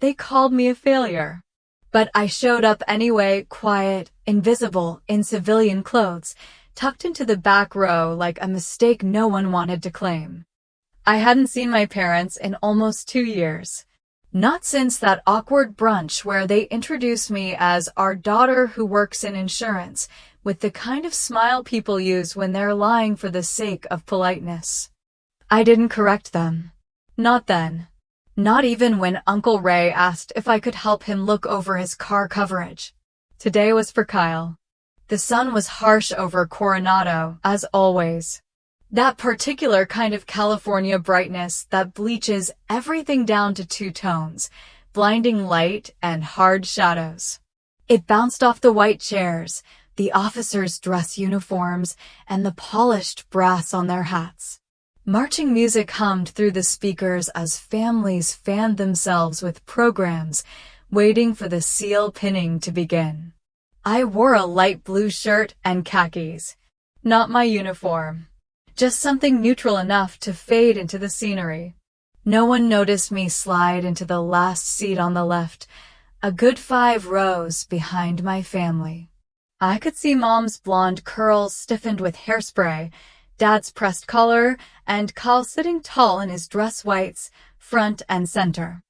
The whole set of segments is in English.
They called me a failure. But I showed up anyway, quiet, invisible, in civilian clothes, tucked into the back row like a mistake no one wanted to claim. I hadn't seen my parents in almost 2 years. Not since that awkward brunch where they introduced me as our daughter who works in insurance, with the kind of smile people use when they're lying for the sake of politeness. I didn't correct them. Not then. Not even when Uncle Ray asked if I could help him look over his car coverage. Today was for Kyle. The sun was harsh over Coronado, as always. That particular kind of California brightness that bleaches everything down to 2 tones, blinding light and hard shadows. It bounced off the white chairs, the officers' dress uniforms, and the polished brass on their hats. Marching music hummed through the speakers as families fanned themselves with programs, waiting for the seal pinning to begin. I wore a light blue shirt and khakis. Not my uniform. Just something neutral enough to fade into the scenery. No one noticed me slide into the last seat on the left, a good 5 rows behind my family. I could see Mom's blonde curls stiffened with hairspray, Dad's pressed collar, and Kyle sitting tall in his dress whites, front and center.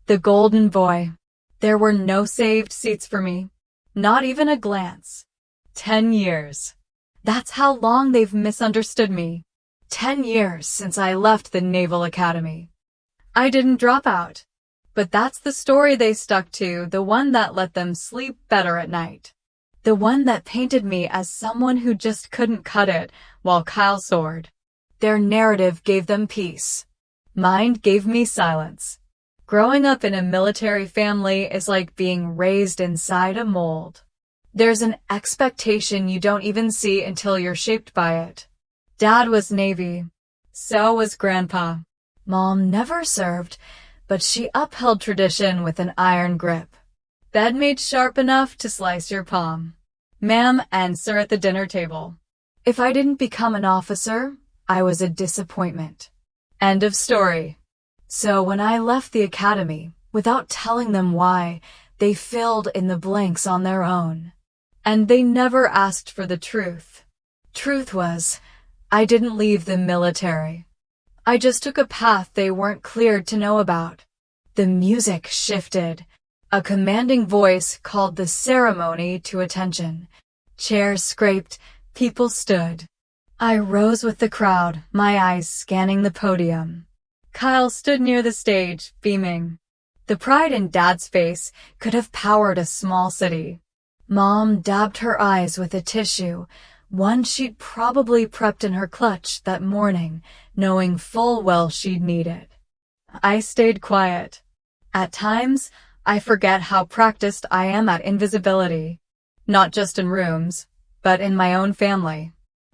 The golden boy. There were no saved seats for me. Not even a glance. 10 years. That's how long they've misunderstood me. 10 years since I left the Naval Academy. I didn't drop out. But that's the story they stuck to, the one that let them sleep better at night. The one that painted me as someone who just couldn't cut it, while Kyle soared. Their narrative gave them peace. Mine gave me silence. Growing up in a military family is like being raised inside a mold. There's an expectation you don't even see until you're shaped by it. Dad was Navy. So was Grandpa. Mom never served, but she upheld tradition with an iron grip. Bed made sharp enough to slice your palm. Ma'am and sir at the dinner table. If I didn't become an officer, I was a disappointment. End of story. So when I left the academy, without telling them why, they filled in the blanks on their own. And they never asked for the truth. Truth was, I didn't leave the military. I just took a path they weren't cleared to know about. The music shifted. A commanding voice called the ceremony to attention. Chairs scraped, people stood. I rose with the crowd, my eyes scanning the podium. Kyle stood near the stage, beaming. The pride in Dad's face could have powered a small city. Mom dabbed her eyes with a tissue, one she'd probably prepped in her clutch that morning, knowing full well she'd need it. I stayed quiet. At times, I forget how practiced I am at invisibility. Not just in rooms, but in my own family.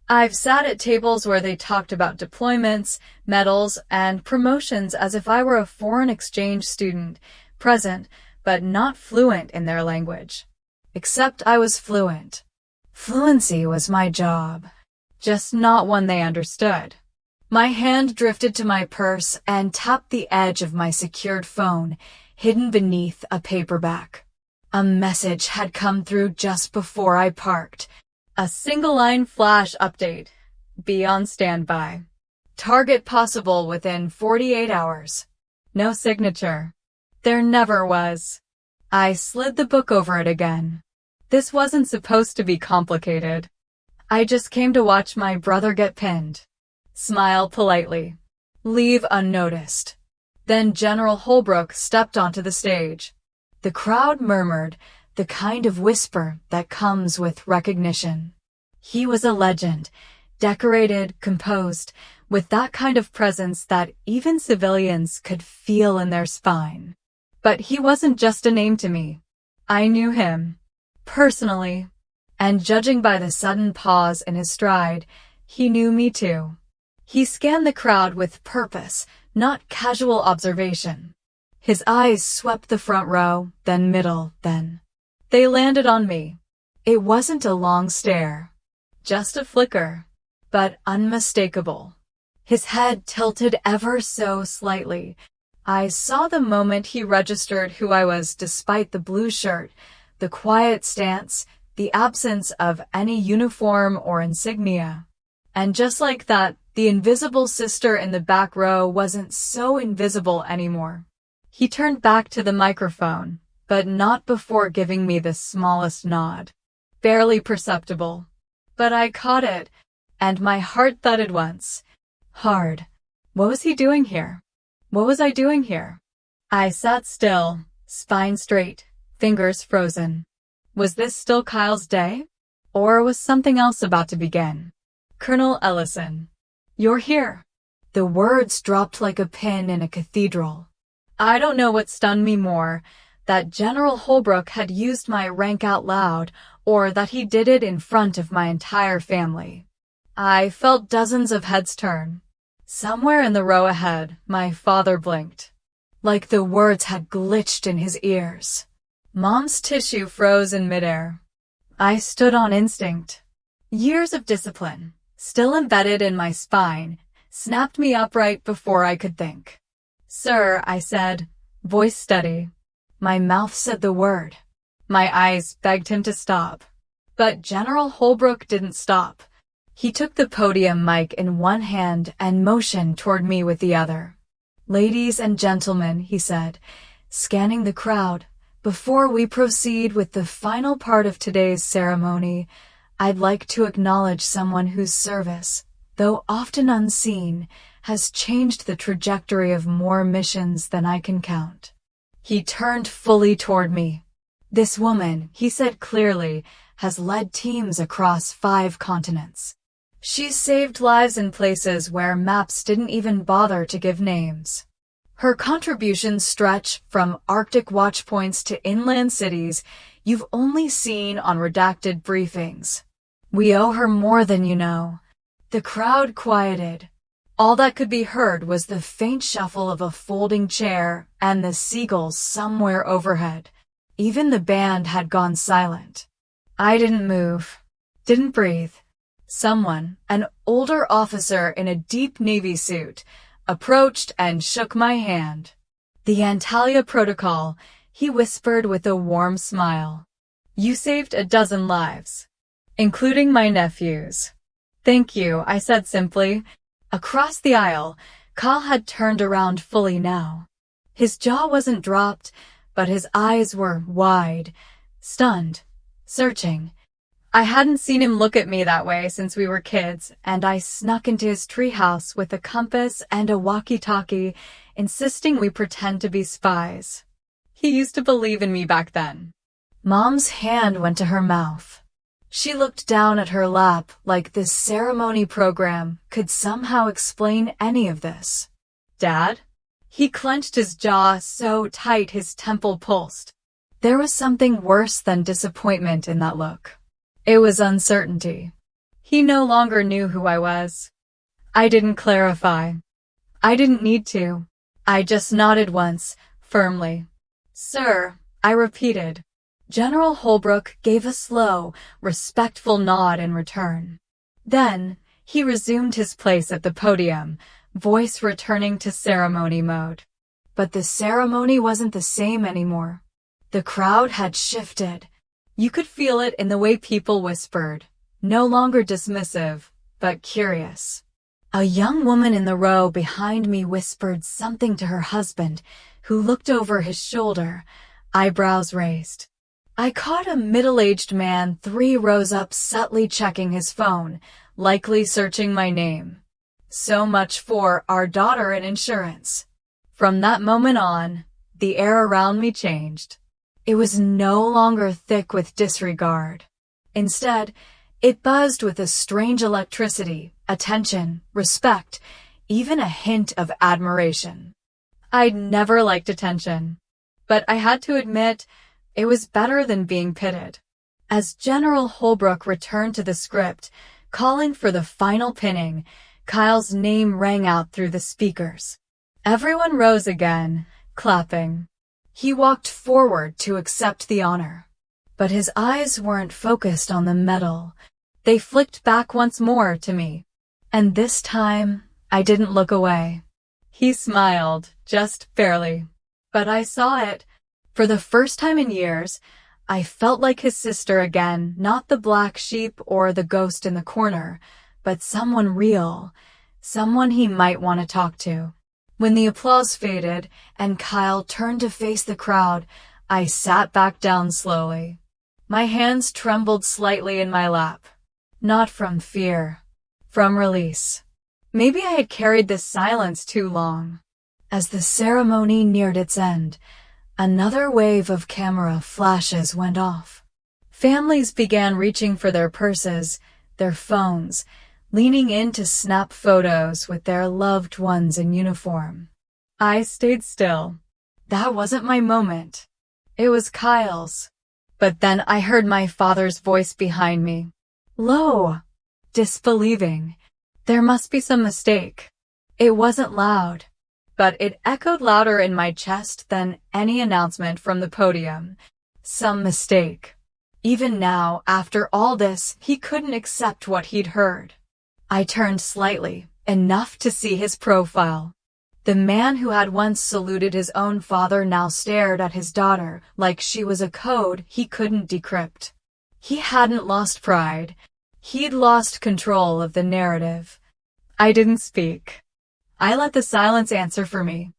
I've sat at tables where they talked about deployments, medals, and promotions as if I were a foreign exchange student, present, but not fluent in their language. Except I was fluent. Fluency was my job, just not one they understood. My hand drifted to my purse and tapped the edge of my secured phone, hidden beneath a paperback. A message had come through just before I parked. A single-line flash update. Be on standby. Target possible within 48 hours. No signature. There never was. I slid the book over it again. This wasn't supposed to be complicated. I just came to watch my brother get pinned. Smile politely. Leave unnoticed. Then General Holbrook stepped onto the stage. The crowd murmured, the kind of whisper that comes with recognition. He was a legend, decorated, composed, with that kind of presence that even civilians could feel in their spine. But he wasn't just a name to me. I knew him, personally, and judging by the sudden pause in his stride, he knew me too. He scanned the crowd with purpose, not casual observation. His eyes swept the front row, then middle, then they landed on me. It wasn't a long stare, just a flicker, but unmistakable. His head tilted ever so slightly, I saw the moment he registered who I was despite the blue shirt, the quiet stance, the absence of any uniform or insignia. And just like that, the invisible sister in the back row wasn't so invisible anymore. He turned back to the microphone, but not before giving me the smallest nod. Barely perceptible. But I caught it, and my heart thudded once. Hard. What was he doing here? What was I doing here? I sat still, spine straight, fingers frozen. Was this still Kyle's day? Or was something else about to begin? Colonel Ellison. You're here. The words dropped like a pin in a cathedral. I don't know what stunned me more, that General Holbrook had used my rank out loud, or that he did it in front of my entire family. I felt dozens of heads turn. Somewhere in the row ahead, my father blinked. Like the words had glitched in his ears. Mom's tissue froze in midair. I stood on instinct. Years of discipline, still embedded in my spine, snapped me upright before I could think. Sir, I said, voice steady. My mouth said the word. My eyes begged him to stop. But General Holbrook didn't stop. He took the podium mic in one hand and motioned toward me with the other. Ladies and gentlemen, he said, scanning the crowd, before we proceed with the final part of today's ceremony, I'd like to acknowledge someone whose service, though often unseen, has changed the trajectory of more missions than I can count. He turned fully toward me. This woman, he said clearly, has led teams across 5 continents. She's saved lives in places where maps didn't even bother to give names. Her contributions stretch from Arctic watchpoints to inland cities you've only seen on redacted briefings. We owe her more than you know. The crowd quieted. All that could be heard was the faint shuffle of a folding chair and the seagulls somewhere overhead. Even the band had gone silent. I didn't move, didn't breathe. Someone, an older officer in a deep Navy suit, approached and shook my hand. The Antalya Protocol, he whispered with a warm smile. You saved a dozen lives, including my nephew's. Thank you, I said simply. Across the aisle, Kyle had turned around fully now. His jaw wasn't dropped, but his eyes were wide, stunned, searching. I hadn't seen him look at me that way since we were kids, and I snuck into his treehouse with a compass and a walkie-talkie, insisting we pretend to be spies. He used to believe in me back then. Mom's hand went to her mouth. She looked down at her lap like this ceremony program could somehow explain any of this. Dad? He clenched his jaw so tight his temple pulsed. There was something worse than disappointment in that look. It was uncertainty. He no longer knew who I was. I didn't clarify. I didn't need to. I just nodded once, firmly. Sir, I repeated. General Holbrook gave a slow, respectful nod in return. Then, he resumed his place at the podium, voice returning to ceremony mode. But the ceremony wasn't the same anymore. The crowd had shifted. You could feel it in the way people whispered, no longer dismissive, but curious. A young woman in the row behind me whispered something to her husband, who looked over his shoulder, eyebrows raised. I caught a middle-aged man 3 rows up subtly checking his phone, likely searching my name. So much for our daughter and insurance. From that moment on, the air around me changed. It was no longer thick with disregard. Instead, it buzzed with a strange electricity, attention, respect, even a hint of admiration. I'd never liked attention, but I had to admit it was better than being pitted. As General Holbrook returned to the script, calling for the final pinning, Kyle's name rang out through the speakers. Everyone rose again, clapping. He walked forward to accept the honor. But his eyes weren't focused on the medal. They flicked back once more to me. And this time, I didn't look away. He smiled, just barely. But I saw it. For the first time in years, I felt like his sister again, not the black sheep or the ghost in the corner, but someone real, someone he might want to talk to. When the applause faded and Kyle turned to face the crowd, I sat back down slowly. My hands trembled slightly in my lap. Not from fear, from release. Maybe I had carried this silence too long. As the ceremony neared its end, another wave of camera flashes went off. Families began reaching for their purses, their phones, leaning in to snap photos with their loved ones in uniform. I stayed still. That wasn't my moment. It was Kyle's. But then I heard my father's voice behind me. Low. Disbelieving. There must be some mistake. It wasn't loud, but it echoed louder in my chest than any announcement from the podium. Some mistake. Even now, after all this, he couldn't accept what he'd heard. I turned slightly, enough to see his profile. The man who had once saluted his own father now stared at his daughter like she was a code he couldn't decrypt. He hadn't lost pride. He'd lost control of the narrative. I didn't speak. I let the silence answer for me.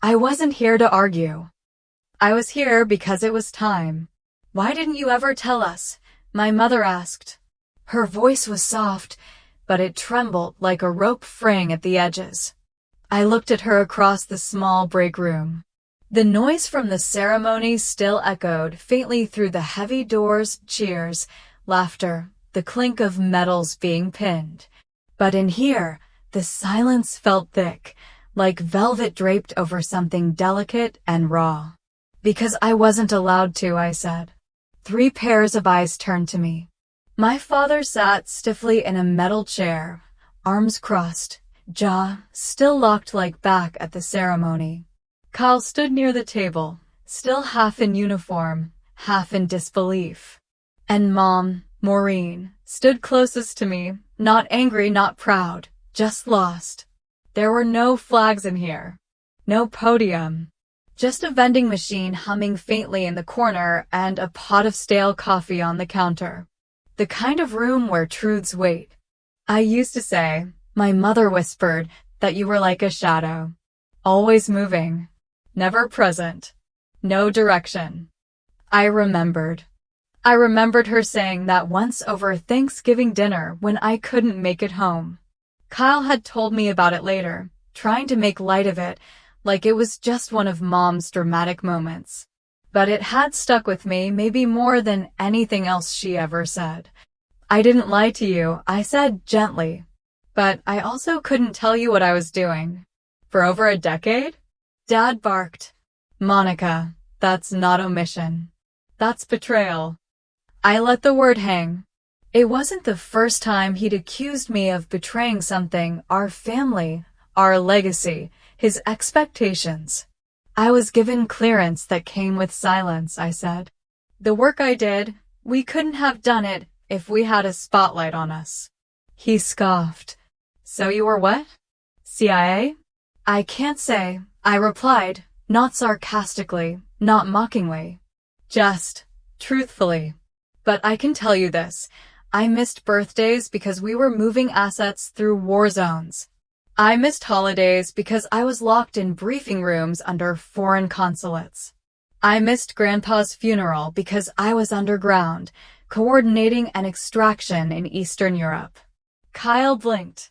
I wasn't here to argue. I was here because it was time. Why didn't you ever tell us? My mother asked. Her voice was soft, but it trembled like a rope fraying at the edges. I looked at her across the small break room. The noise from the ceremony still echoed faintly through the heavy doors, cheers, laughter, the clink of medals being pinned. But in here, the silence felt thick, like velvet draped over something delicate and raw. Because I wasn't allowed to, I said. 3 pairs of eyes turned to me. My father sat stiffly in a metal chair, arms crossed, jaw still locked like back at the ceremony. Kyle stood near the table, still half in uniform, half in disbelief. And Mom, Maureen, stood closest to me, not angry, not proud, just lost. There were no flags in here. No podium. Just a vending machine humming faintly in the corner and a pot of stale coffee on the counter. The kind of room where truths wait. I used to say, my mother whispered, that you were like a shadow. Always moving. Never present. No direction. I remembered. I remembered her saying that once over Thanksgiving dinner when I couldn't make it home. Kyle had told me about it later, trying to make light of it, like it was just one of Mom's dramatic moments. But it had stuck with me maybe more than anything else she ever said. I didn't lie to you, I said gently. But I also couldn't tell you what I was doing. For over a decade? Dad barked. Monica, that's not omission. That's betrayal. I let the word hang. It wasn't the first time he'd accused me of betraying something, our family, our legacy, his expectations. I was given clearance that came with silence, I said. The work I did, we couldn't have done it if we had a spotlight on us. He scoffed. So you were what? CIA? I can't say, I replied, not sarcastically, not mockingly. Just, truthfully. But I can tell you this, I missed birthdays because we were moving assets through war zones. I missed holidays because I was locked in briefing rooms under foreign consulates. I missed Grandpa's funeral because I was underground, coordinating an extraction in Eastern Europe. Kyle blinked.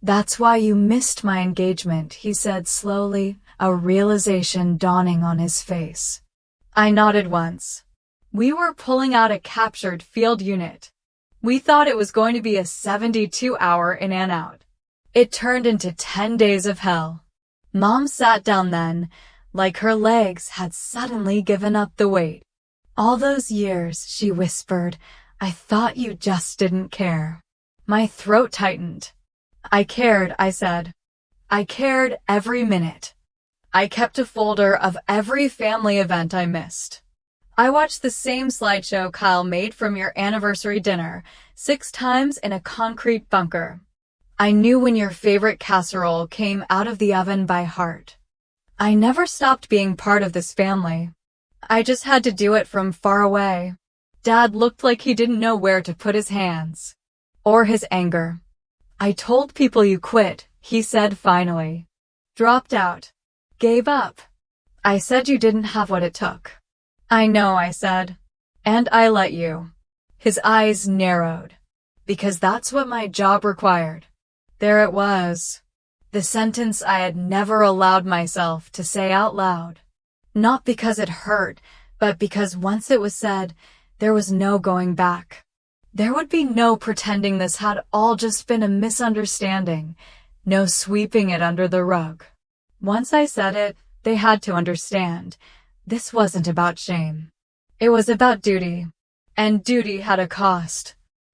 That's why you missed my engagement, he said slowly, a realization dawning on his face. I nodded once. We were pulling out a captured field unit. We thought it was going to be a 72-hour in and out. It turned into 10 days of hell. Mom sat down then, like her legs had suddenly given up the weight. All those years, she whispered, I thought you just didn't care. My throat tightened. I cared, I said. I cared every minute. I kept a folder of every family event I missed. I watched the same slideshow Kyle made from your anniversary dinner, 6 times in a concrete bunker. I knew when your favorite casserole came out of the oven by heart. I never stopped being part of this family. I just had to do it from far away. Dad looked like he didn't know where to put his hands. Or his anger. I told people you quit, he said finally. Dropped out. Gave up. I said you didn't have what it took. I know, I said. And I let you. His eyes narrowed. Because that's what my job required. There it was. The sentence I had never allowed myself to say out loud. Not because it hurt, but because once it was said, there was no going back. There would be no pretending this had all just been a misunderstanding, no sweeping it under the rug. Once I said it, they had to understand. This wasn't about shame. It was about duty. And duty had a cost.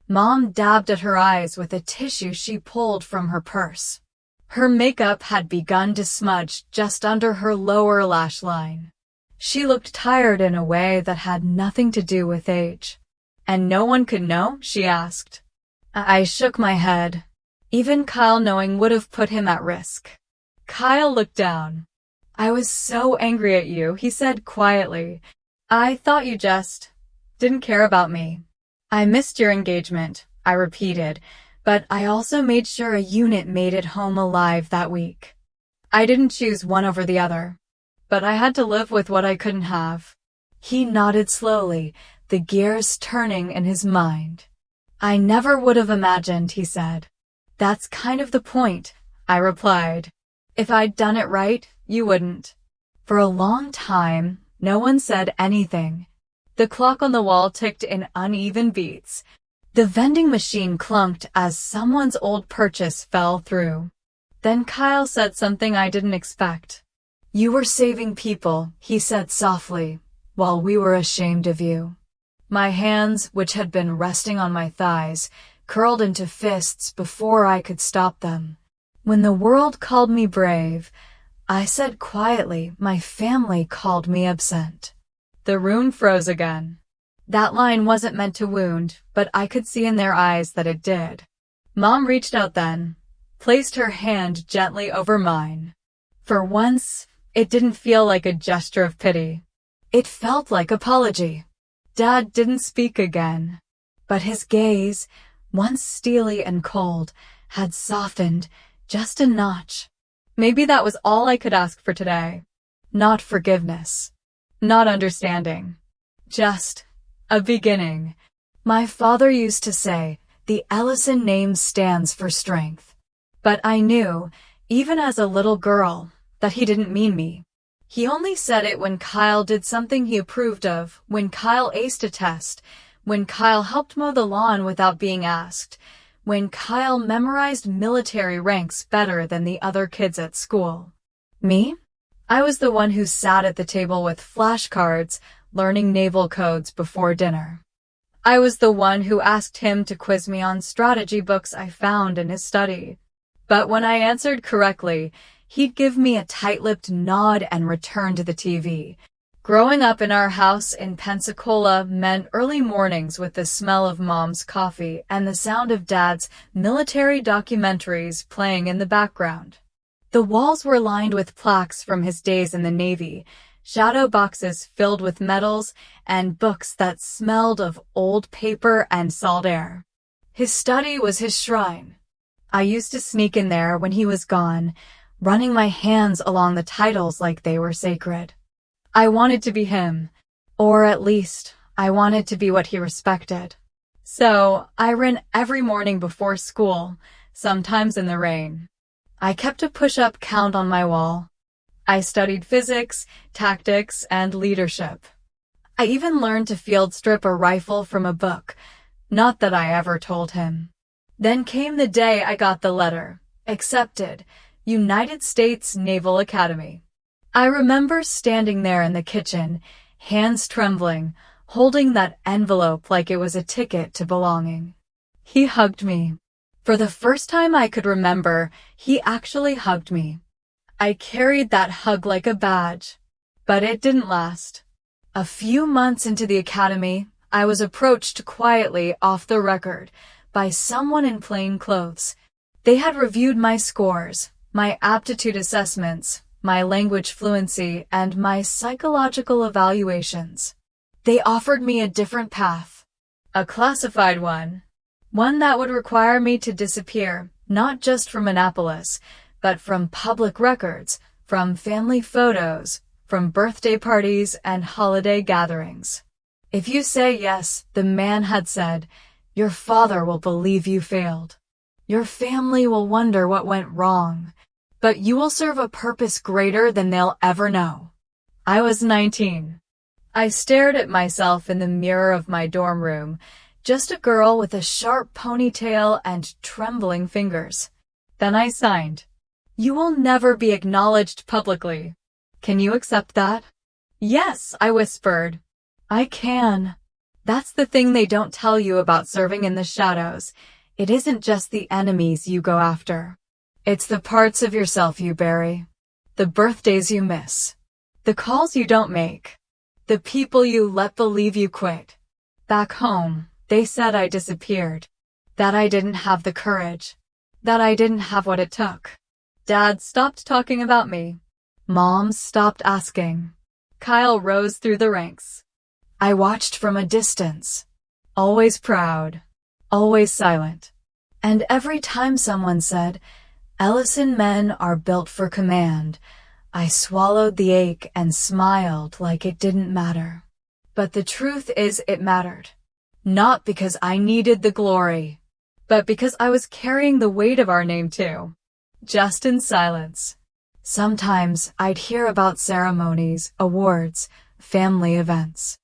Mom dabbed at her eyes with a tissue she pulled from her purse. Her makeup had begun to smudge just under her lower lash line. She looked tired in a way that had nothing to do with age. And no one could know? She asked. I shook my head. Even Kyle knowing would have put him at risk. Kyle looked down. I was so angry at you, he said quietly. I thought you just didn't care about me. I missed your engagement, I repeated, but I also made sure a unit made it home alive that week. I didn't choose one over the other, but I had to live with what I couldn't have. He nodded slowly, the gears turning in his mind. I never would have imagined, he said. That's kind of the point, I replied. If I'd done it right, you wouldn't. For a long time, no one said anything. The clock on the wall ticked in uneven beats. The vending machine clunked as someone's old purchase fell through. Then Kyle said something I didn't expect. You were saving people, he said softly, while we were ashamed of you. My hands, which had been resting on my thighs, curled into fists before I could stop them. When the world called me brave, I said quietly my family called me absent. The room froze again. That line wasn't meant to wound, but I could see in their eyes that it did. Mom reached out then, placed her hand gently over mine. For once, it didn't feel like a gesture of pity. It felt like apology. Dad didn't speak again, but his gaze, once steely and cold, had softened just a notch. Maybe that was all I could ask for today. Not forgiveness. Not understanding. Just a beginning. My father used to say, the Ellison name stands for strength. But I knew, even as a little girl, that he didn't mean me. He only said it when Kyle did something he approved of, when Kyle aced a test, when Kyle helped mow the lawn without being asked, when Kyle memorized military ranks better than the other kids at school. Me? I was the one who sat at the table with flashcards, learning naval codes before dinner. I was the one who asked him to quiz me on strategy books I found in his study. But when I answered correctly, he'd give me a tight-lipped nod and return to the TV. Growing up in our house in Pensacola meant early mornings with the smell of Mom's coffee and the sound of Dad's military documentaries playing in the background. The walls were lined with plaques from his days in the Navy, shadow boxes filled with medals, and books that smelled of old paper and salt air. His study was his shrine. I used to sneak in there when he was gone, running my hands along the titles like they were sacred. I wanted to be him, or at least, I wanted to be what he respected. So, I ran every morning before school, sometimes in the rain. I kept a push-up count on my wall. I studied physics, tactics, and leadership. I even learned to field strip a rifle from a book, not that I ever told him. Then came the day I got the letter, accepted, United States Naval Academy. I remember standing there in the kitchen, hands trembling, holding that envelope like it was a ticket to belonging. He hugged me. For the first time I could remember, he actually hugged me. I carried that hug like a badge, but it didn't last. A few months into the academy, I was approached quietly off the record by someone in plain clothes. They had reviewed my scores, my aptitude assessments, my language fluency, and my psychological evaluations. They offered me a different path. A classified one. One that would require me to disappear, not just from Annapolis, but from public records, from family photos, from birthday parties and holiday gatherings. If you say yes, the man had said, your father will believe you failed. Your family will wonder what went wrong, but you will serve a purpose greater than they'll ever know. I was 19. I stared at myself in the mirror of my dorm room, just a girl with a sharp ponytail and trembling fingers. Then I signed. You will never be acknowledged publicly. Can you accept that? Yes, I whispered. I can. That's the thing they don't tell you about serving in the shadows. It isn't just the enemies you go after. It's the parts of yourself you bury. The birthdays you miss. The calls you don't make. The people you let believe you quit. Back home, they said I disappeared. That I didn't have the courage. That I didn't have what it took. Dad stopped talking about me. Mom stopped asking. Kyle rose through the ranks. I watched from a distance. Always proud. Always silent. And every time someone said, Ellison men are built for command, I swallowed the ache and smiled like it didn't matter. But the truth is it mattered. Not because I needed the glory, but because I was carrying the weight of our name too. Just in silence. Sometimes I'd hear about ceremonies, awards, family events.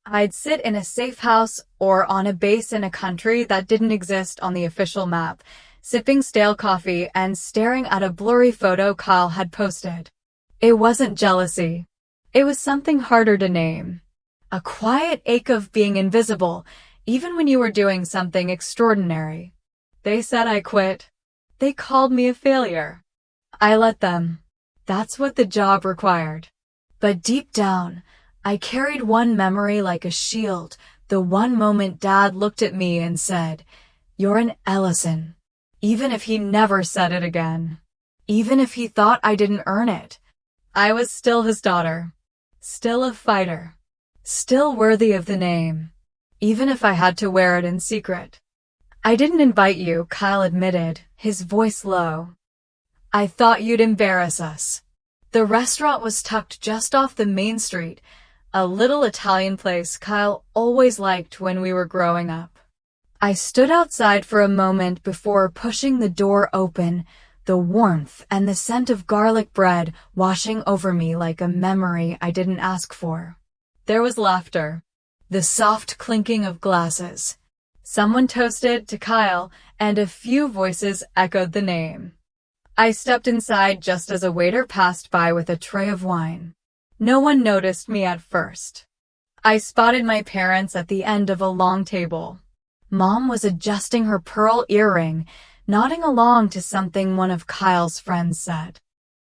I'd sit in a safe house or on a base in a country that didn't exist on the official map, sipping stale coffee and staring at a blurry photo Kyle had posted. It wasn't jealousy. It was something harder to name. A quiet ache of being invisible, even when you were doing something extraordinary. They said I quit. They called me a failure. I let them. That's what the job required. But deep down, I carried one memory like a shield, the one moment Dad looked at me and said, You're an Ellison. Even if he never said it again. Even if he thought I didn't earn it. I was still his daughter. Still a fighter. Still worthy of the name. Even if I had to wear it in secret. I didn't invite you, Kyle admitted, his voice low. I thought you'd embarrass us. The restaurant was tucked just off the main street, a little Italian place Kyle always liked when we were growing up. I stood outside for a moment before pushing the door open, the warmth and the scent of garlic bread washing over me like a memory I didn't ask for. There was laughter, the soft clinking of glasses. Someone toasted to Kyle, and a few voices echoed the name. I stepped inside just as a waiter passed by with a tray of wine. No one noticed me at first. I spotted my parents at the end of a long table. Mom was adjusting her pearl earring, nodding along to something one of Kyle's friends said.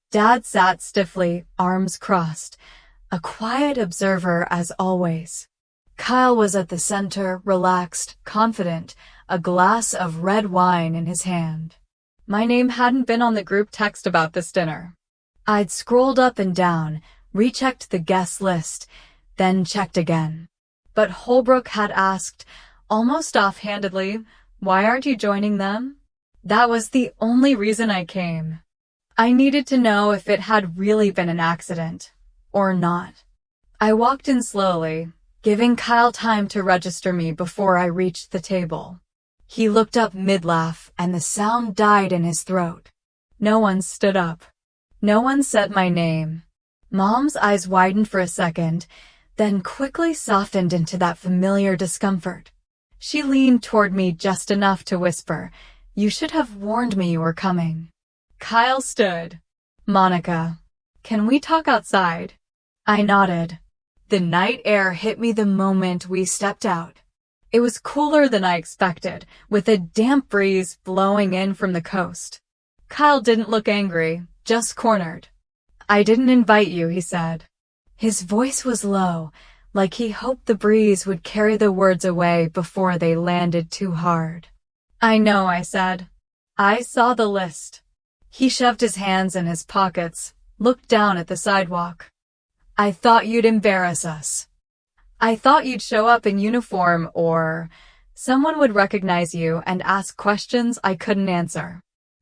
Dad sat stiffly, arms crossed, a quiet observer as always. Kyle was at the center, relaxed, confident, a glass of red wine in his hand. My name hadn't been on the group text about this dinner. I'd scrolled up and down, rechecked the guest list, then checked again. But Holbrook had asked, almost offhandedly, why aren't you joining them? That was the only reason I came. I needed to know if it had really been an accident, or not. I walked in slowly, giving Kyle time to register me before I reached the table. He looked up mid-laugh, and the sound died in his throat. No one stood up. No one said my name. Mom's eyes widened for a second, then quickly softened into that familiar discomfort. She leaned toward me just enough to whisper, You should have warned me you were coming. Kyle stood. Monica, can we talk outside? I nodded. The night air hit me the moment we stepped out. It was cooler than I expected, with a damp breeze blowing in from the coast. Kyle didn't look angry, just cornered. I didn't invite you, he said. His voice was low, like he hoped the breeze would carry the words away before they landed too hard. I know, I said. I saw the list. He shoved his hands in his pockets, looked down at the sidewalk. I thought you'd embarrass us. I thought you'd show up in uniform or someone would recognize you and ask questions I couldn't answer.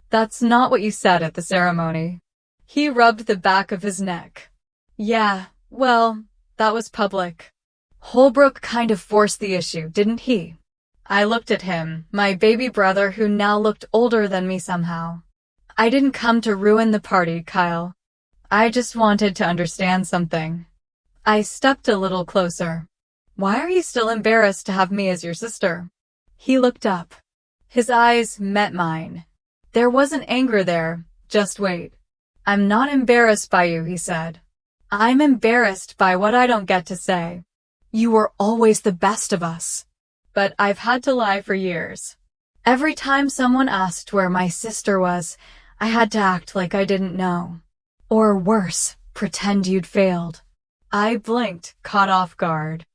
That's not what you said at the ceremony. He rubbed the back of his neck. Yeah, well, that was public. Holbrook kind of forced the issue, didn't he? I looked at him, my baby brother who now looked older than me somehow. I didn't come to ruin the party, Kyle. I just wanted to understand something. I stepped a little closer. Why are you still embarrassed to have me as your sister? He looked up. His eyes met mine. There wasn't anger there, just wait. I'm not embarrassed by you, he said. I'm embarrassed by what I don't get to say. You were always the best of us. But I've had to lie for years. Every time someone asked where my sister was, I had to act like I didn't know. Or worse, pretend you'd failed. I blinked, caught off guard.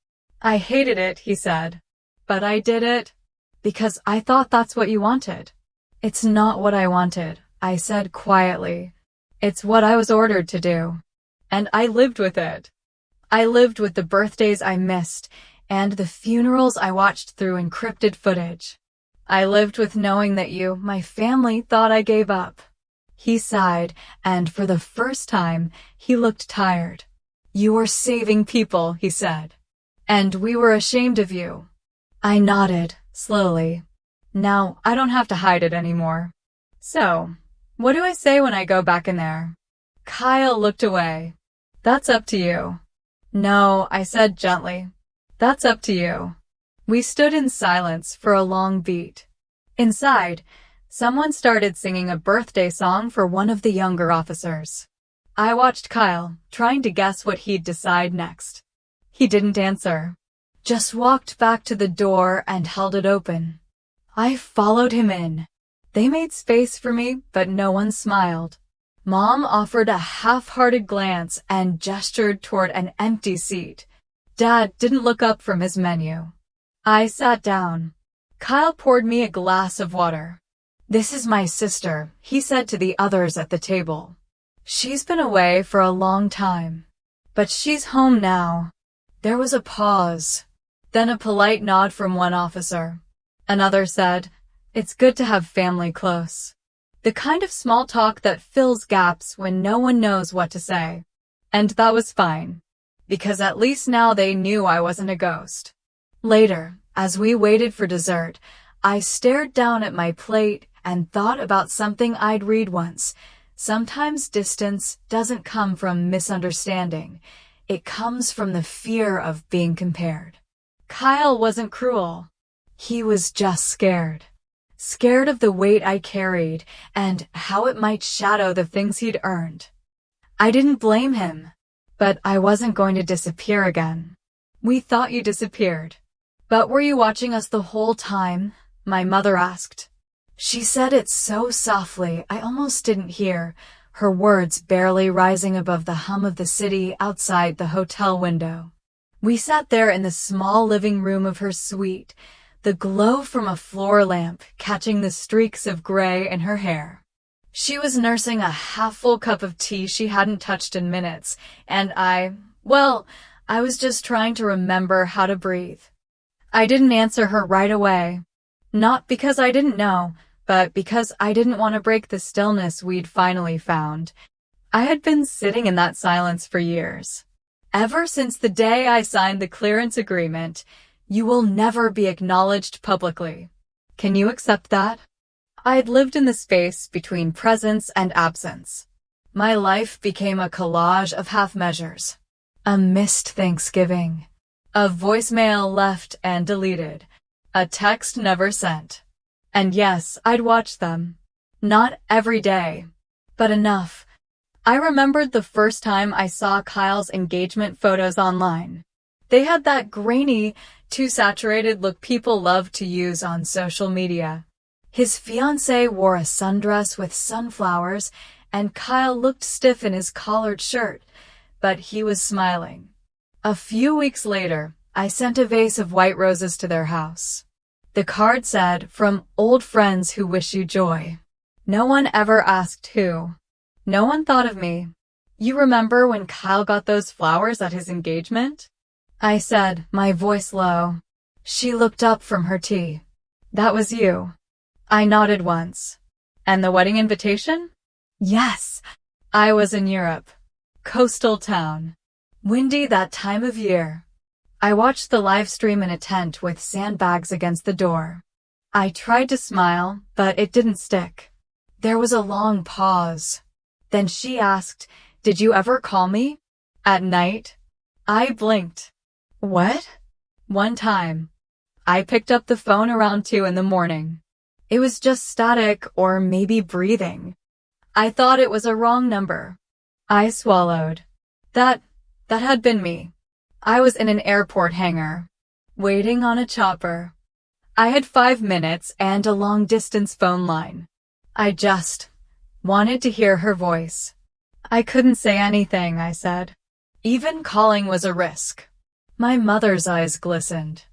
I hated it, he said. But I did it because I thought that's what you wanted. It's not what I wanted, I said quietly. It's what I was ordered to do. And I lived with it. I lived with the birthdays I missed and the funerals I watched through encrypted footage. I lived with knowing that you, my family, thought I gave up. He sighed, and for the first time, he looked tired. You were saving people, he said. And we were ashamed of you. I nodded, slowly. Now, I don't have to hide it anymore. So, what do I say when I go back in there? Kyle looked away. That's up to you. No, I said gently. That's up to you. We stood in silence for a long beat. Inside, someone started singing a birthday song for one of the younger officers. I watched Kyle, trying to guess what he'd decide next. He didn't answer. Just walked back to the door and held it open. I followed him in. They made space for me, but no one smiled. Mom offered a half-hearted glance and gestured toward an empty seat. Dad didn't look up from his menu. I sat down. Kyle poured me a glass of water. This is my sister, he said to the others at the table. She's been away for a long time. But she's home now. There was a pause. Then a polite nod from one officer. Another said, It's good to have family close. The kind of small talk that fills gaps when no one knows what to say. And that was fine. Because at least now they knew I wasn't a ghost. Later, as we waited for dessert, I stared down at my plate and thought about something I'd read once. Sometimes distance doesn't come from misunderstanding. It comes from the fear of being compared. Kyle wasn't cruel. He was just scared. Scared of the weight I carried and how it might shadow the things he'd earned. I didn't blame him, but I wasn't going to disappear again. We thought you disappeared. But were you watching us the whole time? My mother asked. She said it so softly I almost didn't hear, her words barely rising above the hum of the city outside the hotel window. We sat there in the small living room of her suite, the glow from a floor lamp catching the streaks of gray in her hair. She was nursing a half-full cup of tea she hadn't touched in minutes, and I was just trying to remember how to breathe. I didn't answer her right away. Not because I didn't know, but because I didn't want to break the stillness we'd finally found. I had been sitting in that silence for years. Ever since the day I signed the clearance agreement, you will never be acknowledged publicly. Can you accept that? I'd lived in the space between presence and absence. My life became a collage of half measures. A missed Thanksgiving. A voicemail left and deleted. A text never sent. And yes, I'd watch them. Not every day, but enough. I remembered the first time I saw Kyle's engagement photos online. They had that grainy, too saturated look people love to use on social media. His fiancée wore a sundress with sunflowers, and Kyle looked stiff in his collared shirt, but he was smiling. A few weeks later, I sent a vase of white roses to their house. The card said, "From old friends who wish you joy." No one ever asked who. No one thought of me. You remember when Kyle got those flowers at his engagement? I said, my voice low. She looked up from her tea. That was you. I nodded once. And the wedding invitation? Yes. I was in Europe. Coastal town. Windy that time of year. I watched the live stream in a tent with sandbags against the door. I tried to smile, but it didn't stick. There was a long pause. Then she asked, "Did you ever call me? At night?" I blinked. What? One time. I picked up the phone around 2 in the morning. It was just static or maybe breathing. I thought it was a wrong number. I swallowed. That had been me. I was in an airport hangar, waiting on a chopper. I had 5 minutes and a long-distance phone line. I just wanted to hear her voice. I couldn't say anything, I said. Even calling was a risk. My mother's eyes glistened.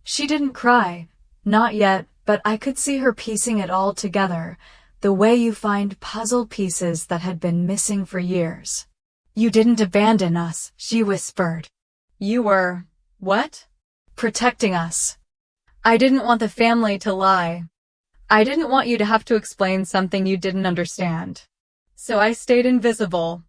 She didn't cry, not yet, but I could see her piecing it all together, the way you find puzzle pieces that had been missing for years. You didn't abandon us, she whispered. You were, what? Protecting us. I didn't want the family to lie. I didn't want you to have to explain something you didn't understand. So I stayed invisible.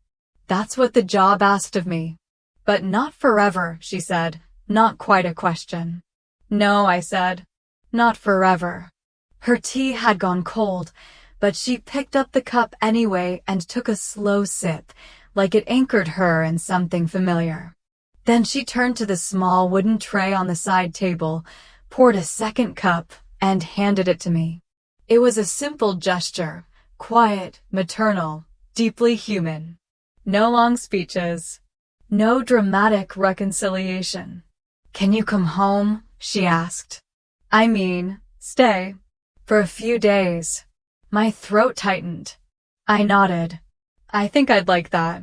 That's what the job asked of me. But not forever, she said, not quite a question. No, I said, not forever. Her tea had gone cold, but she picked up the cup anyway and took a slow sip, like it anchored her in something familiar. Then she turned to the small wooden tray on the side table, poured a second cup, and handed it to me. It was a simple gesture, quiet, maternal, deeply human. No long speeches. No dramatic reconciliation. Can you come home? She asked. I mean, stay. For a few days. My throat tightened. I nodded. I think I'd like that.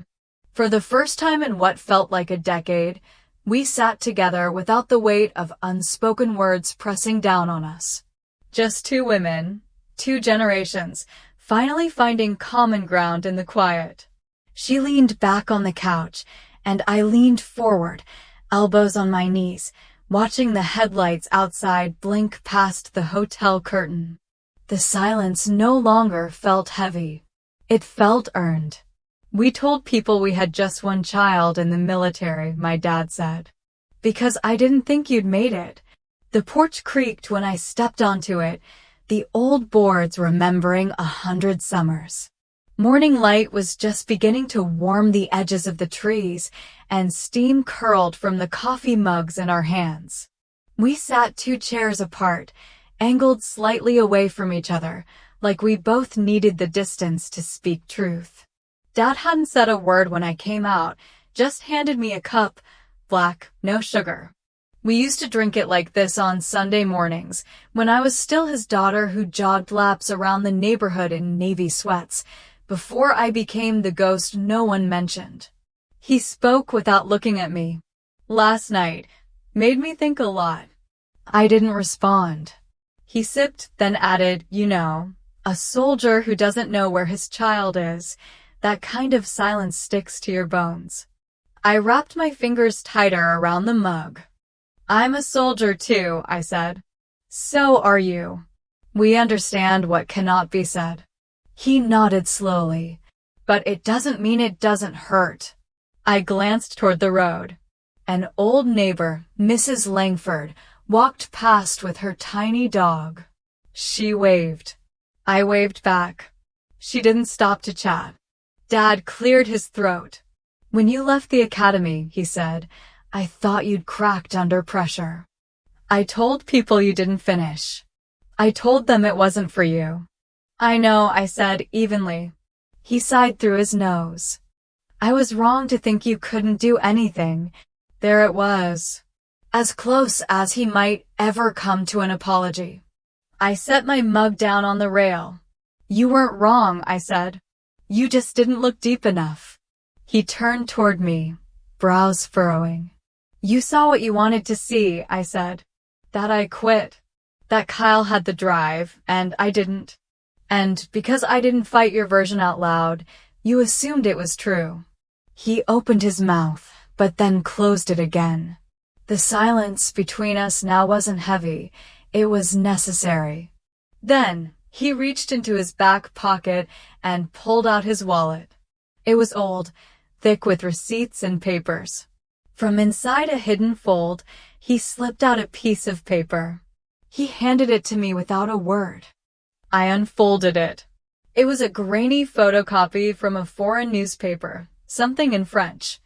For the first time in what felt like a decade, we sat together without the weight of unspoken words pressing down on us. Just 2 women, 2 generations, finally finding common ground in the quiet. She leaned back on the couch, and I leaned forward, elbows on my knees, watching the headlights outside blink past the hotel curtain. The silence no longer felt heavy. It felt earned. We told people we had just 1 child in the military, my dad said. Because I didn't think you'd made it. The porch creaked when I stepped onto it, the old boards remembering 100 summers. Morning light was just beginning to warm the edges of the trees, and steam curled from the coffee mugs in our hands. We sat 2 chairs apart, angled slightly away from each other, like we both needed the distance to speak truth. Dad hadn't said a word when I came out, just handed me a cup, black, no sugar. We used to drink it like this on Sunday mornings, when I was still his daughter who jogged laps around the neighborhood in navy sweats, before I became the ghost no one mentioned. He spoke without looking at me. Last night made me think a lot. I didn't respond. He sipped, then added, you know, a soldier who doesn't know where his child is. That kind of silence sticks to your bones. I wrapped my fingers tighter around the mug. I'm a soldier too, I said. So are you. We understand what cannot be said. He nodded slowly. But it doesn't mean it doesn't hurt. I glanced toward the road. An old neighbor, Mrs. Langford, walked past with her tiny dog. She waved. I waved back. She didn't stop to chat. Dad cleared his throat. When you left the academy, he said, I thought you'd cracked under pressure. I told people you didn't finish. I told them it wasn't for you. I know, I said evenly. He sighed through his nose. I was wrong to think you couldn't do anything. There it was. As close as he might ever come to an apology. I set my mug down on the rail. You weren't wrong, I said. You just didn't look deep enough. He turned toward me, brows furrowing. You saw what you wanted to see, I said. That I quit. That Kyle had the drive, and I didn't. And because I didn't fight your version out loud, you assumed it was true. He opened his mouth, but then closed it again. The silence between us now wasn't heavy, it was necessary. Then, he reached into his back pocket and pulled out his wallet. It was old, thick with receipts and papers. From inside a hidden fold, he slipped out a piece of paper. He handed it to me without a word. I unfolded it. It was a grainy photocopy from a foreign newspaper, something in French.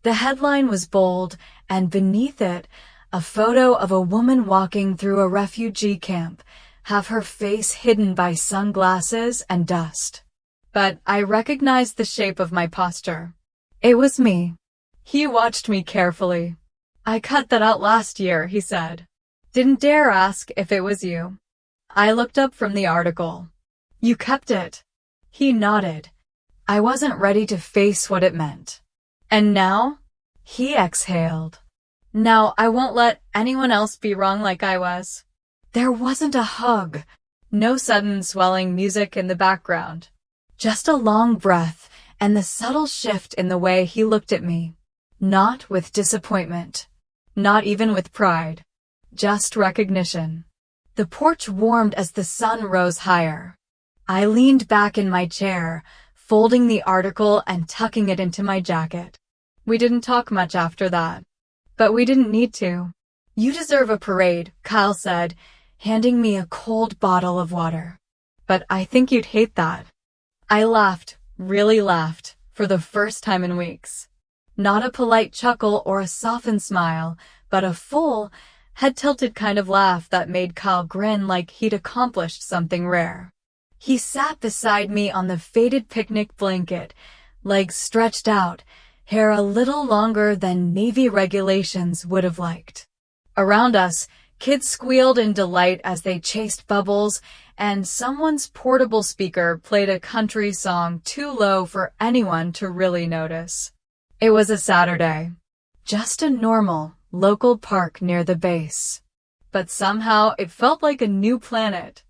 The headline was bold, and beneath it, a photo of a woman walking through a refugee camp, half her face hidden by sunglasses and dust. But I recognized the shape of my posture. It was me. He watched me carefully. I cut that out last year, he said. Didn't dare ask if it was you. I looked up from the article. You kept it. He nodded. I wasn't ready to face what it meant. And now? He exhaled. Now I won't let anyone else be wrong like I was. There wasn't a hug. No sudden swelling music in the background. Just a long breath and the subtle shift in the way he looked at me. Not with disappointment. Not even with pride. Just recognition. The porch warmed as the sun rose higher. I leaned back in my chair, folding the article and tucking it into my jacket. We didn't talk much after that. But we didn't need to. You deserve a parade, Kyle said, handing me a cold bottle of water. But I think you'd hate that. I laughed, really laughed, for the first time in weeks. Not a polite chuckle or a softened smile, but a full, head-tilted kind of laugh that made Kyle grin like he'd accomplished something rare. He sat beside me on the faded picnic blanket, legs stretched out, hair a little longer than Navy regulations would have liked. Around us, kids squealed in delight as they chased bubbles, and someone's portable speaker played a country song too low for anyone to really notice. It was a Saturday. Just a normal, local park near the base. But somehow it felt like a new planet.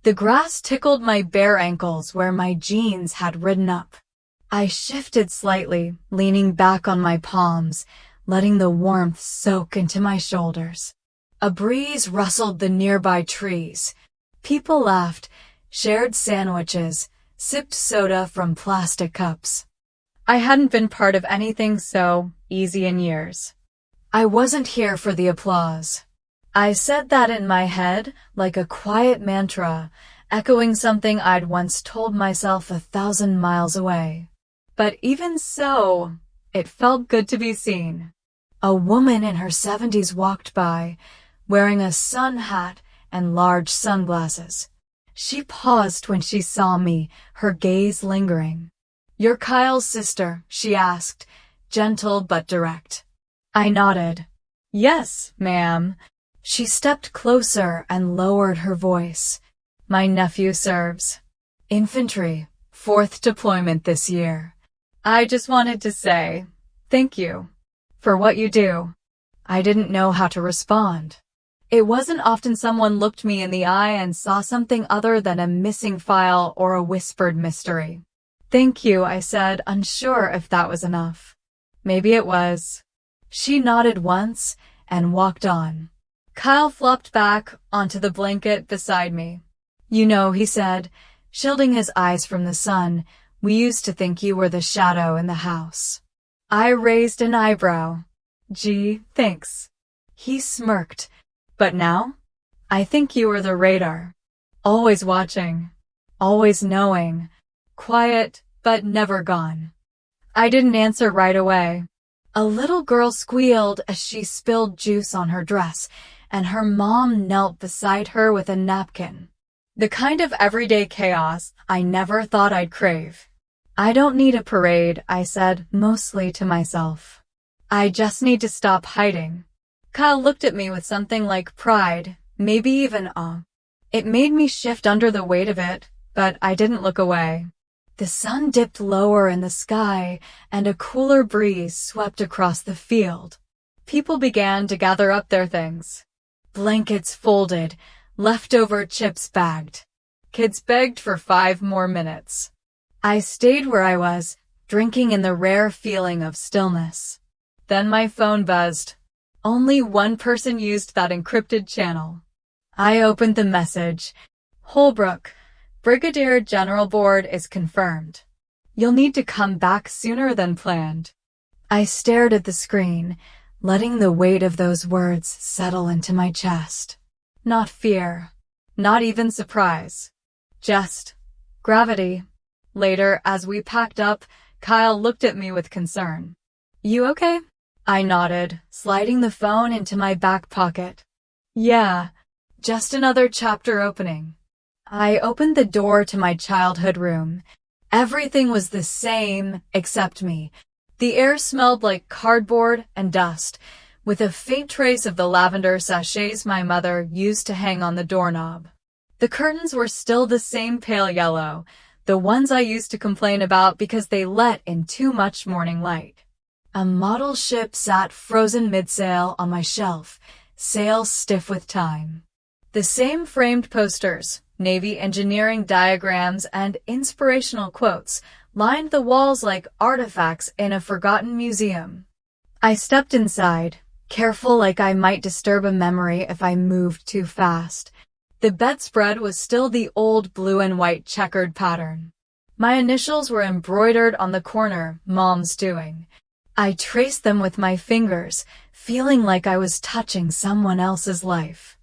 The grass tickled my bare ankles where my jeans had ridden up. I shifted slightly, leaning back on my palms, letting the warmth soak into my shoulders. A breeze rustled the nearby trees. People laughed, shared sandwiches, sipped soda from plastic cups. I hadn't been part of anything so easy in years. I wasn't here for the applause. I said that in my head like a quiet mantra, echoing something I'd once told myself 1,000 miles away. But even so, it felt good to be seen. A woman in her 70s walked by, wearing a sun hat and large sunglasses. She paused when she saw me, her gaze lingering. "You're Kyle's sister?" she asked, gentle but direct. I nodded. "Yes, ma'am." She stepped closer and lowered her voice. "My nephew serves infantry, 4th deployment this year. I just wanted to say thank you for what you do." I didn't know how to respond. It wasn't often someone looked me in the eye and saw something other than a missing file or a whispered mystery. "Thank you," I said, unsure if that was enough. Maybe it was. She nodded once and walked on. Kyle flopped back onto the blanket beside me. "You know," he said, shielding his eyes from the sun, "we used to think you were the shadow in the house." I raised an eyebrow. "Gee, thanks." He smirked. "But now? I think you were the radar. Always watching. Always knowing. Quiet, but never gone." I didn't answer right away. A little girl squealed as she spilled juice on her dress, and her mom knelt beside her with a napkin. The kind of everyday chaos I never thought I'd crave. "I don't need a parade," I said, mostly to myself. "I just need to stop hiding." Kyle looked at me with something like pride, maybe even awe. It made me shift under the weight of it, but I didn't look away. The sun dipped lower in the sky, and a cooler breeze swept across the field. People began to gather up their things. Blankets folded, leftover chips bagged. Kids begged for 5 more minutes. I stayed where I was, drinking in the rare feeling of stillness. Then my phone buzzed. Only one person used that encrypted channel. I opened the message. Holbrook, Brigadier General Board is confirmed. You'll need to come back sooner than planned. I stared at the screen, letting the weight of those words settle into my chest. Not fear, not even surprise. Just gravity. Later, as we packed up, Kyle looked at me with concern. You okay? I nodded, sliding the phone into my back pocket. Yeah, just another chapter opening. I opened the door to my childhood room. Everything was the same except me. The air smelled like cardboard and dust, with a faint trace of the lavender sachets my mother used to hang on the doorknob. The curtains were still the same pale yellow, the ones I used to complain about because they let in too much morning light. A model ship sat frozen mid-sail on my shelf, sails stiff with time. The same framed posters, Navy engineering diagrams, and inspirational quotes lined the walls like artifacts in a forgotten museum. I stepped inside, careful like I might disturb a memory if I moved too fast. The bedspread was still the old blue and white checkered pattern. My initials were embroidered on the corner, Mom's doing. I traced them with my fingers, feeling like I was touching someone else's life.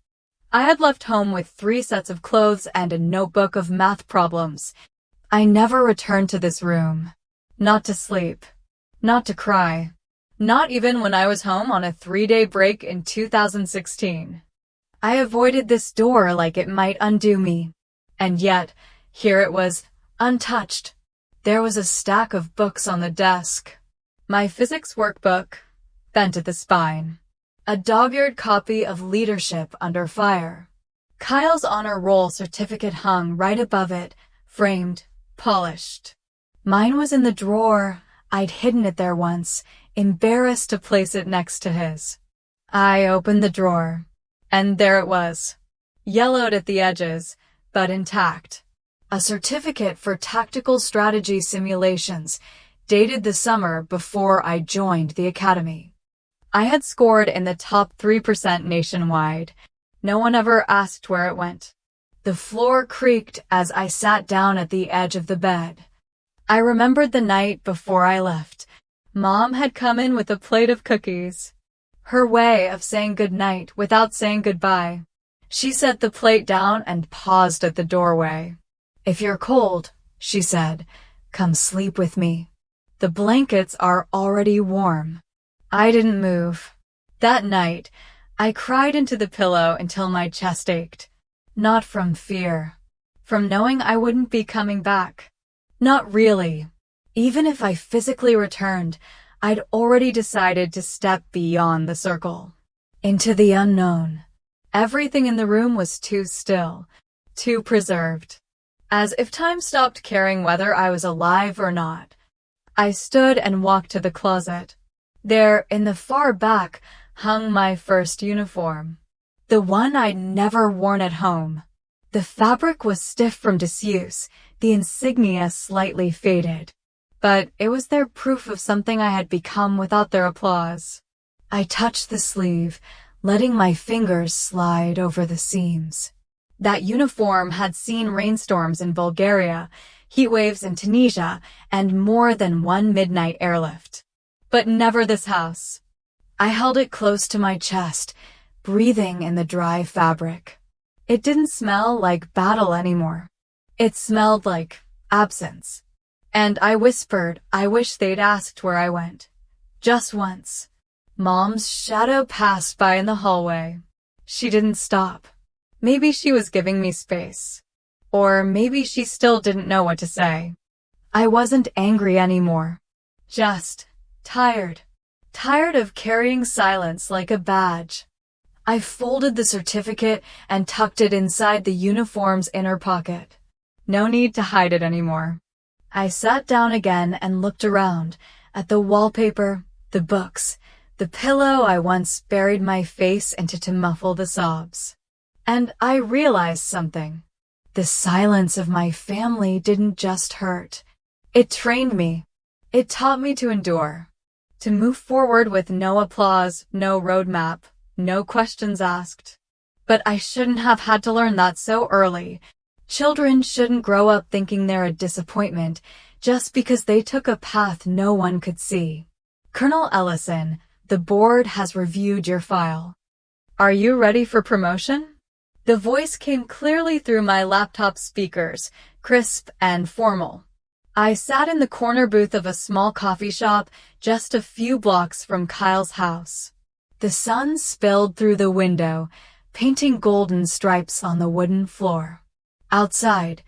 I had left home with 3 sets of clothes and a notebook of math problems. I never returned to this room. Not to sleep. Not to cry. Not even when I was home on a 3-day break in 2016. I avoided this door like it might undo me. And yet, here it was, untouched. There was a stack of books on the desk. My physics workbook, bent at the spine. A dog-eared copy of Leadership Under Fire. Kyle's honor roll certificate hung right above it, framed, polished. Mine was in the drawer. I'd hidden it there once, embarrassed to place it next to his. I opened the drawer. And there it was, yellowed at the edges, but intact. A certificate for tactical strategy simulations, dated the summer before I joined the academy. I had scored in the top 3% nationwide. No one ever asked where it went. The floor creaked as I sat down at the edge of the bed. I remembered the night before I left. Mom had come in with a plate of cookies. Her way of saying goodnight without saying goodbye. She set the plate down and paused at the doorway. If you're cold, she said, come sleep with me. The blankets are already warm. I didn't move. That night, I cried into the pillow until my chest ached. Not from fear. From knowing I wouldn't be coming back. Not really. Even if I physically returned, I'd already decided to step beyond the circle. Into the unknown. Everything in the room was too still, too preserved. As if time stopped caring whether I was alive or not. I stood and walked to the closet. There, in the far back, hung my first uniform. The one I'd never worn at home. The fabric was stiff from disuse, the insignia slightly faded. But it was their proof of something I had become without their applause. I touched the sleeve, letting my fingers slide over the seams. That uniform had seen rainstorms in Bulgaria, heat waves in Tunisia, and more than one midnight airlift. But never this house. I held it close to my chest, breathing in the dry fabric. It didn't smell like battle anymore. It smelled like absence. And I whispered, I wish they'd asked where I went. Just once. Mom's shadow passed by in the hallway. She didn't stop. Maybe she was giving me space. Or maybe she still didn't know what to say. I wasn't angry anymore. Just tired. Tired of carrying silence like a badge. I folded the certificate and tucked it inside the uniform's inner pocket. No need to hide it anymore. I sat down again and looked around, at the wallpaper, the books, the pillow I once buried my face into to muffle the sobs. And I realized something. The silence of my family didn't just hurt. It trained me. It taught me to endure. To move forward with no applause, no roadmap, no questions asked. But I shouldn't have had to learn that so early. Children shouldn't grow up thinking they're a disappointment just because they took a path no one could see. Colonel Ellison, the board has reviewed your file. Are you ready for promotion? The voice came clearly through my laptop speakers, crisp and formal. I sat in the corner booth of a small coffee shop just a few blocks from Kyle's house. The sun spilled through the window, painting golden stripes on the wooden floor. Outside,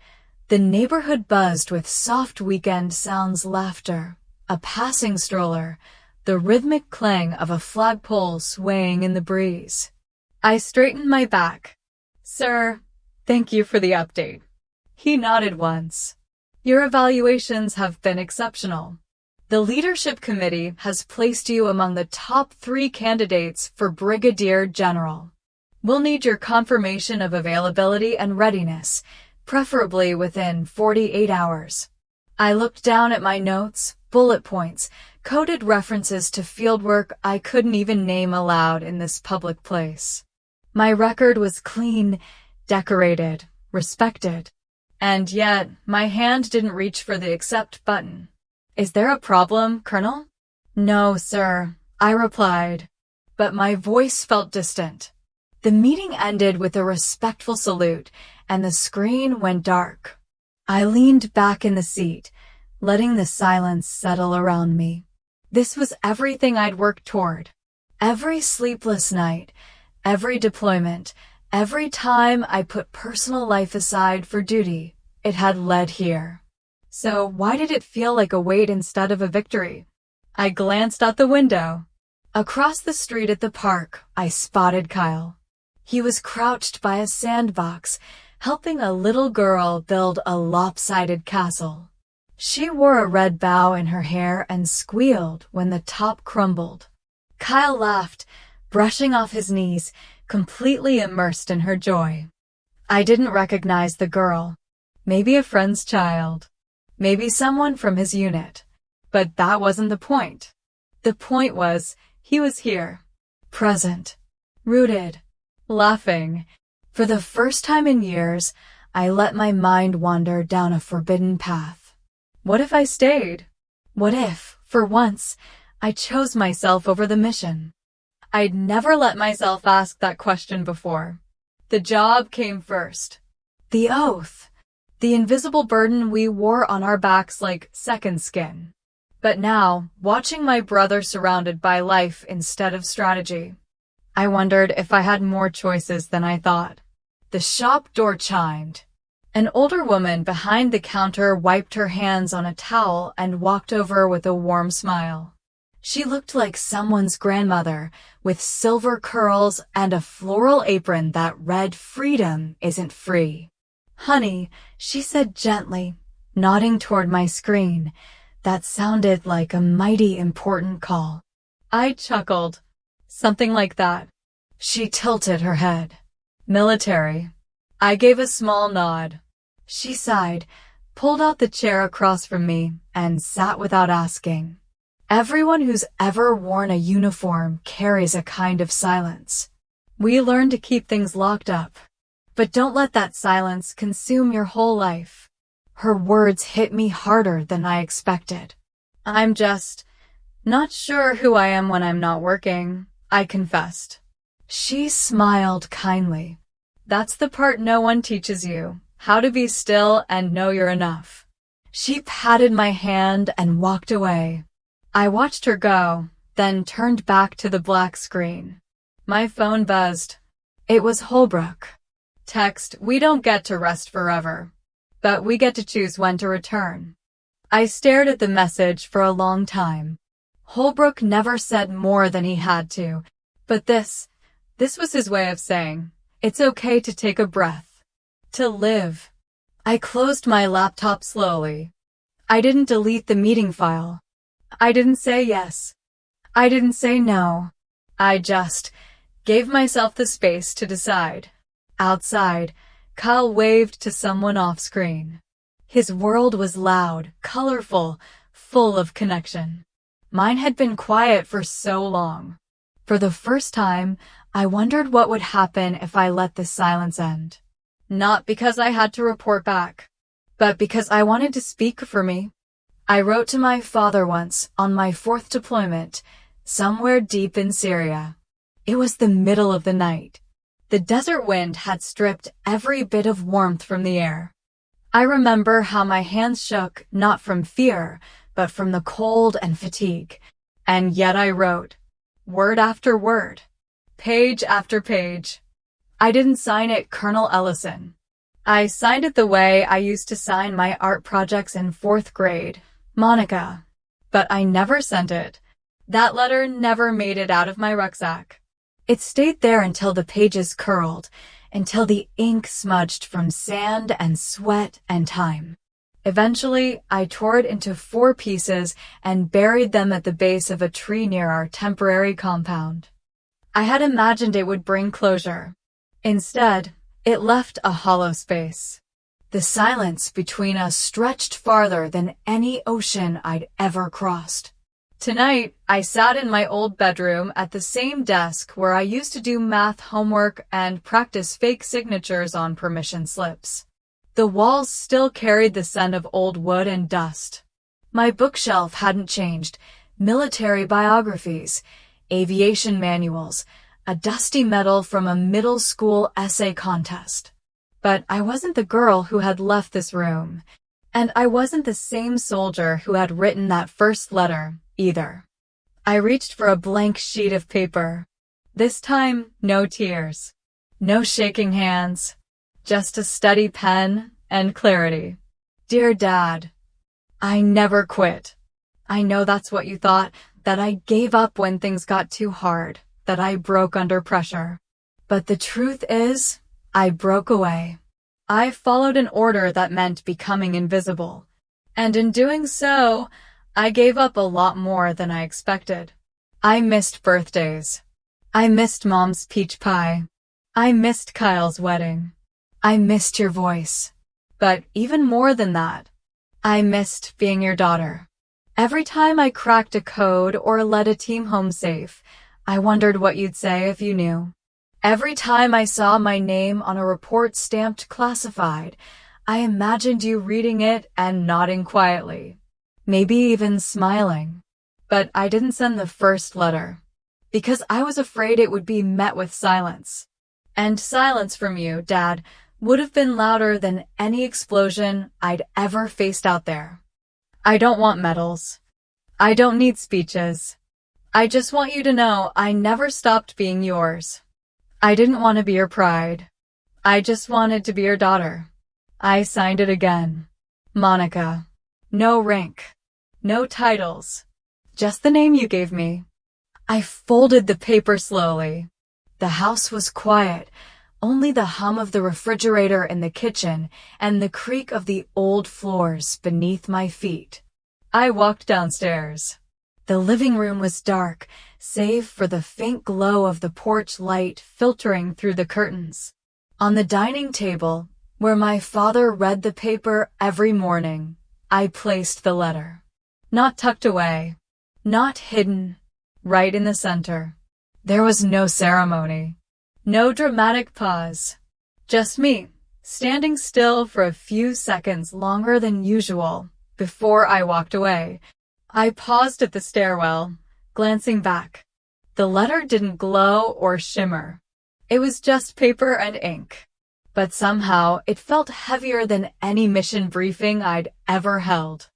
the neighborhood buzzed with soft weekend sounds, laughter, a passing stroller, the rhythmic clang of a flagpole swaying in the breeze. I straightened my back. Sir, thank you for the update. He nodded once. Your evaluations have been exceptional. The leadership committee has placed you among the top 3 candidates for Brigadier General. We'll need your confirmation of availability and readiness, preferably within 48 hours. I looked down at my notes, bullet points, coded references to fieldwork I couldn't even name aloud in this public place. My record was clean, decorated, respected. And yet, my hand didn't reach for the accept button. Is there a problem, Colonel? No, sir, I replied, but my voice felt distant. The meeting ended with a respectful salute, and the screen went dark. I leaned back in the seat, letting the silence settle around me. This was everything I'd worked toward. Every sleepless night, every deployment, every time I put personal life aside for duty, it had led here. So why did it feel like a wait instead of a victory? I glanced out the window. Across the street at the park, I spotted Kyle. He was crouched by a sandbox, helping a little girl build a lopsided castle. She wore a red bow in her hair and squealed when the top crumbled. Kyle laughed, brushing off his knees, completely immersed in her joy. I didn't recognize the girl. Maybe a friend's child. Maybe someone from his unit. But that wasn't the point. The point was, he was here. Present. Rooted. Laughing. For the first time in years, I let my mind wander down a forbidden path. What if I stayed? What if, for once, I chose myself over the mission? I'd never let myself ask that question before. The job came first. The oath. The invisible burden we wore on our backs like second skin. But now, watching my brother surrounded by life instead of strategy, I wondered if I had more choices than I thought. The shop door chimed. An older woman behind the counter wiped her hands on a towel and walked over with a warm smile. She looked like someone's grandmother, with silver curls and a floral apron that read "Freedom isn't free." "Honey," she said gently, nodding toward my screen. That sounded like a mighty important call. I chuckled. Something like that. She tilted her head. "Military." I gave a small nod. She sighed, pulled out the chair across from me, and sat without asking. Everyone who's ever worn a uniform carries a kind of silence. We learn to keep things locked up. But don't let that silence consume your whole life. Her words hit me harder than I expected. I'm just not sure who I am when I'm not working, I confessed. She smiled kindly. That's the part no one teaches you, how to be still and know you're enough. She patted my hand and walked away. I watched her go, then turned back to the black screen. My phone buzzed. It was Holbrook. Text, "We don't get to rest forever, but we get to choose when to return." I stared at the message for a long time. Holbrook never said more than he had to, but this was his way of saying, it's okay to take a breath. To live. I closed my laptop slowly. I didn't delete the meeting file. I didn't say yes. I didn't say no. I just gave myself the space to decide. Outside, Kyle waved to someone off-screen. His world was loud, colorful, full of connection. Mine had been quiet for so long. For the first time, I wondered what would happen if I let the silence end. Not because I had to report back, but because I wanted to speak for me. I wrote to my father once on my 4th deployment, somewhere deep in Syria. It was the middle of the night. The desert wind had stripped every bit of warmth from the air. I remember how my hands shook not from fear, but from the cold and fatigue. And yet I wrote, word after word, page after page. I didn't sign it Colonel Ellison. I signed it the way I used to sign my art projects in 4th grade, Monica. But I never sent it. That letter never made it out of my rucksack. It stayed there until the pages curled, until the ink smudged from sand and sweat and time. Eventually, I tore it into 4 pieces and buried them at the base of a tree near our temporary compound. I had imagined it would bring closure. Instead, it left a hollow space. The silence between us stretched farther than any ocean I'd ever crossed. Tonight, I sat in my old bedroom at the same desk where I used to do math homework and practice fake signatures on permission slips. The walls still carried the scent of old wood and dust. My bookshelf hadn't changed. Military biographies, aviation manuals, a dusty medal from a middle school essay contest. But I wasn't the girl who had left this room. And I wasn't the same soldier who had written that first letter, either. I reached for a blank sheet of paper. This time, no tears. No shaking hands. Just a steady pen and clarity. Dear Dad, I never quit. I know that's what you thought, that I gave up when things got too hard, that I broke under pressure. But the truth is, I broke away. I followed an order that meant becoming invisible. And in doing so, I gave up a lot more than I expected. I missed birthdays. I missed Mom's peach pie. I missed Kyle's wedding. I missed your voice. But even more than that, I missed being your daughter. Every time I cracked a code or led a team home safe, I wondered what you'd say if you knew. Every time I saw my name on a report stamped classified, I imagined you reading it and nodding quietly, maybe even smiling. But I didn't send the first letter, because I was afraid it would be met with silence. And silence from you, Dad, would have been louder than any explosion I'd ever faced out there. I don't want medals. I don't need speeches. I just want you to know I never stopped being yours. I didn't want to be your pride. I just wanted to be your daughter. I signed it again. Monica. No rank. No titles. Just the name you gave me. I folded the paper slowly. The house was quiet, only the hum of the refrigerator in the kitchen and the creak of the old floors beneath my feet. I walked downstairs. The living room was dark, save for the faint glow of the porch light filtering through the curtains. On the dining table, where my father read the paper every morning, I placed the letter. Not tucked away, not hidden, right in the center. There was no ceremony, no dramatic pause. Just me, standing still for a few seconds longer than usual before I walked away. I paused at the stairwell, glancing back. The letter didn't glow or shimmer. It was just paper and ink. But somehow it felt heavier than any mission briefing I'd ever held.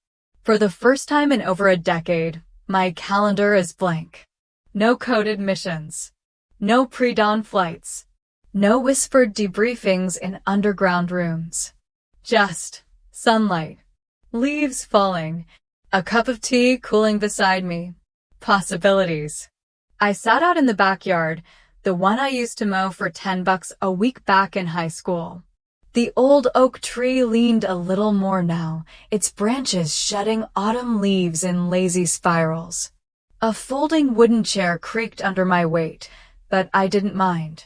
For the first time in over a decade, my calendar is blank. No coded missions. No pre-dawn flights. No whispered debriefings in underground rooms. Just sunlight. Leaves falling. A cup of tea cooling beside me. Possibilities. I sat out in the backyard, the one I used to mow for $10 a week back in high school. The old oak tree leaned a little more now, its branches shedding autumn leaves in lazy spirals. A folding wooden chair creaked under my weight, but I didn't mind.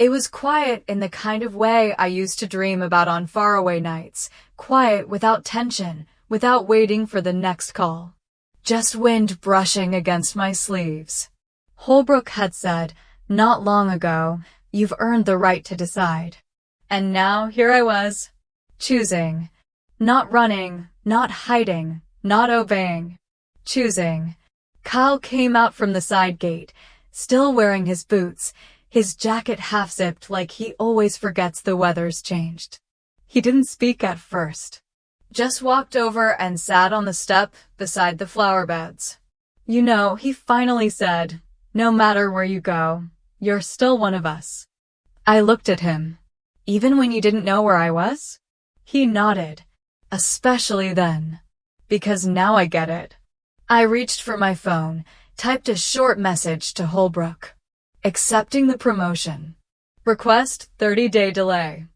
It was quiet in the kind of way I used to dream about on faraway nights. Quiet without tension, without waiting for the next call. Just wind brushing against my sleeves. Holbrook had said, not long ago, "You've earned the right to decide." And now here I was, choosing. Not running, not hiding, not obeying. Choosing. Kyle came out from the side gate, still wearing his boots, his jacket half-zipped like he always forgets the weather's changed. He didn't speak at first. Just walked over and sat on the step beside the flower beds. "You know," he finally said, "no matter where you go, you're still one of us." I looked at him. "Even when you didn't know where I was?" He nodded. "Especially then. Because now I get it." I reached for my phone, typed a short message to Holbrook. Accepting the promotion. Request 30-day delay.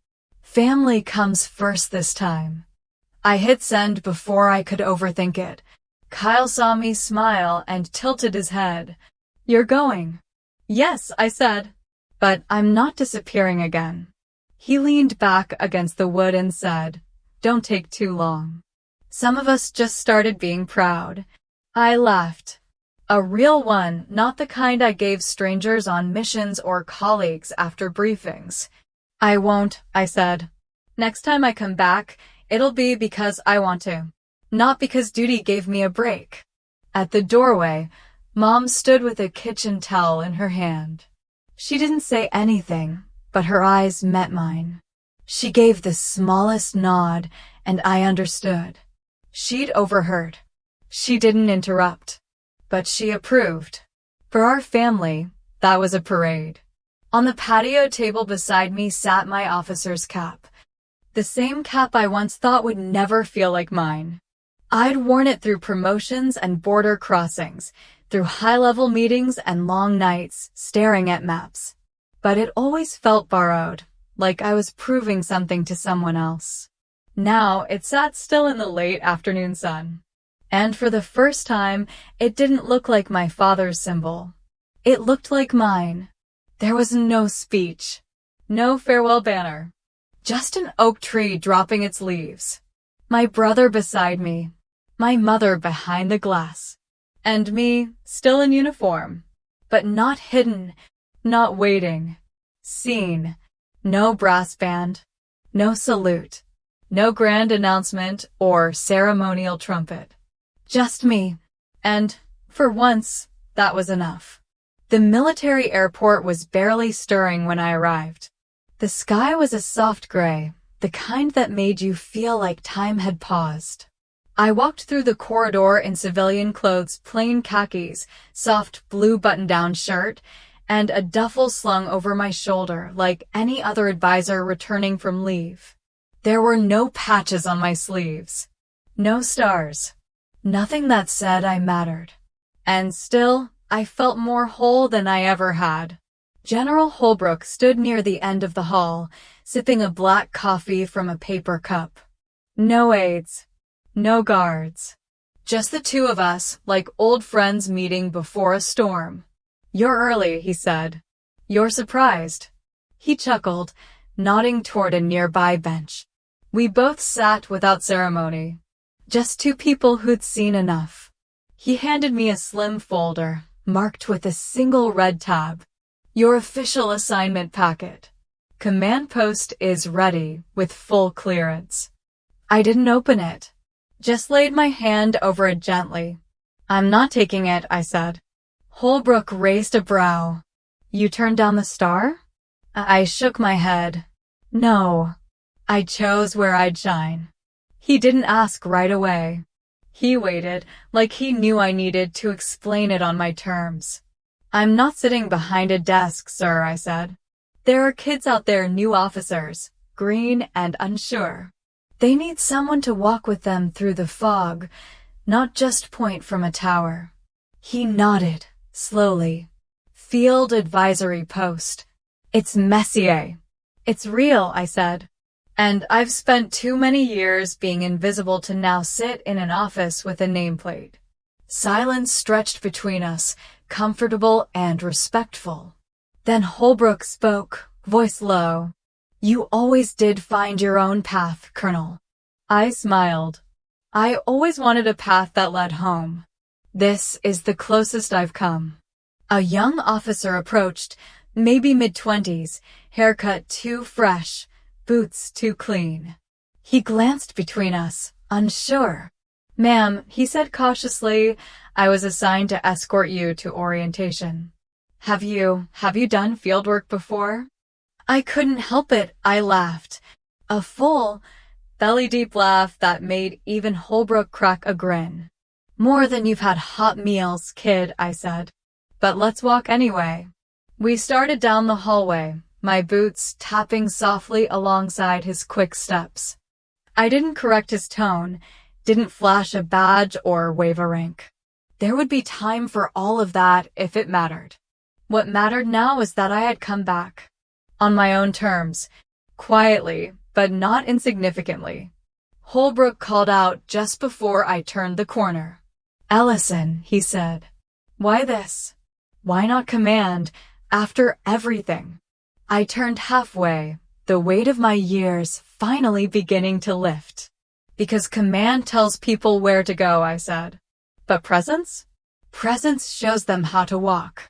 Family comes first this time. I hit send before I could overthink it. Kyle saw me smile and tilted his head. "You're going?" "Yes," I said. "But I'm not disappearing again." He leaned back against the wood and said, "Don't take too long. Some of us just started being proud." I laughed. A real one, not the kind I gave strangers on missions or colleagues after briefings. "I won't," I said. "Next time I come back, it'll be because I want to. Not because duty gave me a break." At the doorway, Mom stood with a kitchen towel in her hand. She didn't say anything, but her eyes met mine. She gave the smallest nod, and I understood. She'd overheard. She didn't interrupt. But she approved. For our family, that was a parade. On the patio table beside me sat my officer's cap. The same cap I once thought would never feel like mine. I'd worn it through promotions and border crossings, through high-level meetings and long nights staring at maps. But it always felt borrowed, like I was proving something to someone else. Now it sat still in the late afternoon sun. And for the first time, it didn't look like my father's symbol. It looked like mine. There was no speech, no farewell banner, just an oak tree dropping its leaves. My brother beside me, my mother behind the glass, and me still in uniform, but not hidden, not waiting, seen. No brass band, no salute, no grand announcement or ceremonial trumpet. Just me. And, for once, that was enough. The military airport was barely stirring when I arrived. The sky was a soft gray, the kind that made you feel like time had paused. I walked through the corridor in civilian clothes, plain khakis, soft blue button-down shirt, and a duffel slung over my shoulder like any other advisor returning from leave. There were no patches on my sleeves. No stars. Nothing that said I mattered. And still, I felt more whole than I ever had. General Holbrook stood near the end of the hall, sipping a black coffee from a paper cup. No aides. No guards. Just the two of us, like old friends meeting before a storm. "You're early," he said. "You're surprised." He chuckled, nodding toward a nearby bench. We both sat without ceremony. Just two people who'd seen enough. He handed me a slim folder, marked with a single red tab. "Your official assignment packet. Command post is ready, with full clearance." I didn't open it. Just laid my hand over it gently. "I'm not taking it," I said. Holbrook raised a brow. "You turned down the star?" I shook my head. "No. I chose where I'd shine." He didn't ask right away. He waited, like he knew I needed to explain it on my terms. "I'm not sitting behind a desk, sir," I said. "There are kids out there, new officers, green and unsure. They need someone to walk with them through the fog, not just point from a tower." He nodded, slowly. "Field advisory post. It's Messier. It's real," I said. "And I've spent too many years being invisible to now sit in an office with a nameplate." Silence stretched between us, comfortable and respectful. Then Holbrook spoke, voice low. You always did find your own path, Colonel. I smiled. I always wanted a path that led home. This is the closest I've come. A young officer approached, maybe mid-20s, haircut too fresh, boots too clean. He glanced between us, unsure. Ma'am, he said cautiously, I was assigned to escort you to orientation. Have you done fieldwork before? I couldn't help it, I laughed. A full, belly-deep laugh that made even Holbrook crack a grin. More than you've had hot meals, kid, I said. But let's walk anyway. We started down the hallway, my boots tapping softly alongside his quick steps. I didn't correct his tone, didn't flash a badge or wave a rank. There would be time for all of that if it mattered. What mattered now was that I had come back. On my own terms, quietly, but not insignificantly. Holbrook called out just before I turned the corner. Ellison, he said. Why this? Why not command, after everything? I turned halfway, the weight of my years finally beginning to lift. Because command tells people where to go, I said. But presence? Presence shows them how to walk.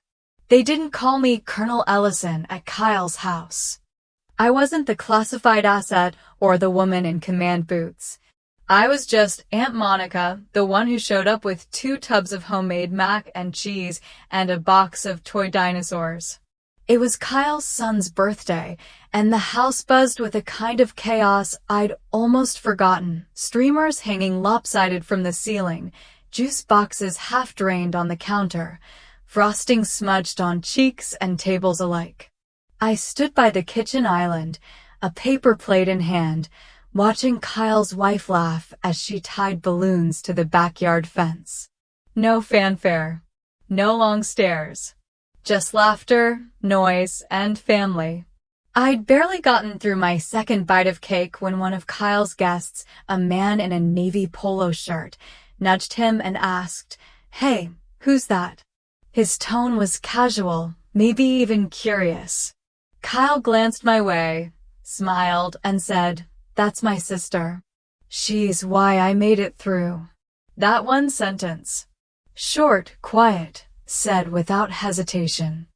They didn't call me Colonel Ellison at Kyle's house. I wasn't the classified asset or the woman in command boots. I was just Aunt Monica, the one who showed up with 2 tubs of homemade mac and cheese and a box of toy dinosaurs. It was Kyle's son's birthday, and the house buzzed with a kind of chaos I'd almost forgotten. Streamers hanging lopsided from the ceiling, juice boxes half drained on the counter, frosting smudged on cheeks and tables alike. I stood by the kitchen island, a paper plate in hand, watching Kyle's wife laugh as she tied balloons to the backyard fence. No fanfare, no long stares. Just laughter, noise, and family. I'd barely gotten through my second bite of cake when one of Kyle's guests, a man in a navy polo shirt, nudged him and asked, Hey, who's that? His tone was casual, maybe even curious. Kyle glanced my way, smiled, and said, That's my sister. She's why I made it through. That one sentence. Short, quiet, said without hesitation.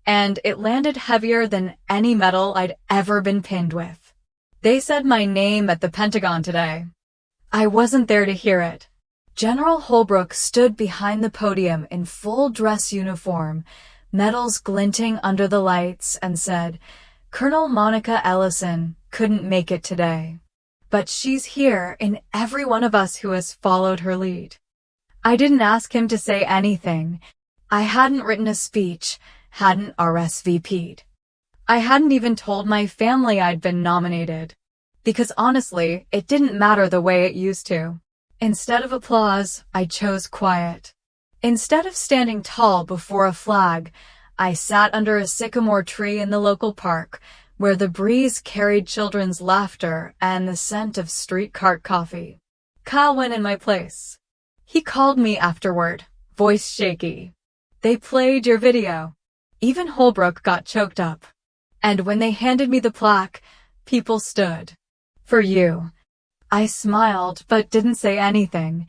And it landed heavier than any medal I'd ever been pinned with. They said my name at the Pentagon today. I wasn't there to hear it. General Holbrook stood behind the podium in full dress uniform, medals glinting under the lights, and said, Colonel Monica Ellison couldn't make it today. But she's here in every one of us who has followed her lead. I didn't ask him to say anything. I hadn't written a speech, hadn't RSVP'd. I hadn't even told my family I'd been nominated. Because honestly, it didn't matter the way it used to. Instead of applause, I chose quiet. Instead of standing tall before a flag, I sat under a sycamore tree in the local park, where the breeze carried children's laughter and the scent of street cart coffee. Kyle went in my place. He called me afterward, voice shaky. They played your video. Even Holbrook got choked up. And when they handed me the plaque, people stood. For you. I smiled but didn't say anything.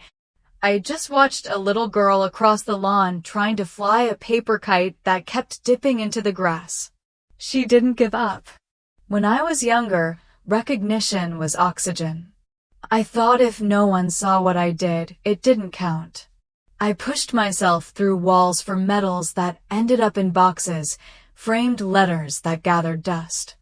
I just watched a little girl across the lawn trying to fly a paper kite that kept dipping into the grass. She didn't give up. When I was younger, recognition was oxygen. I thought if no one saw what I did, it didn't count. I pushed myself through walls for medals that ended up in boxes, framed letters that gathered dust.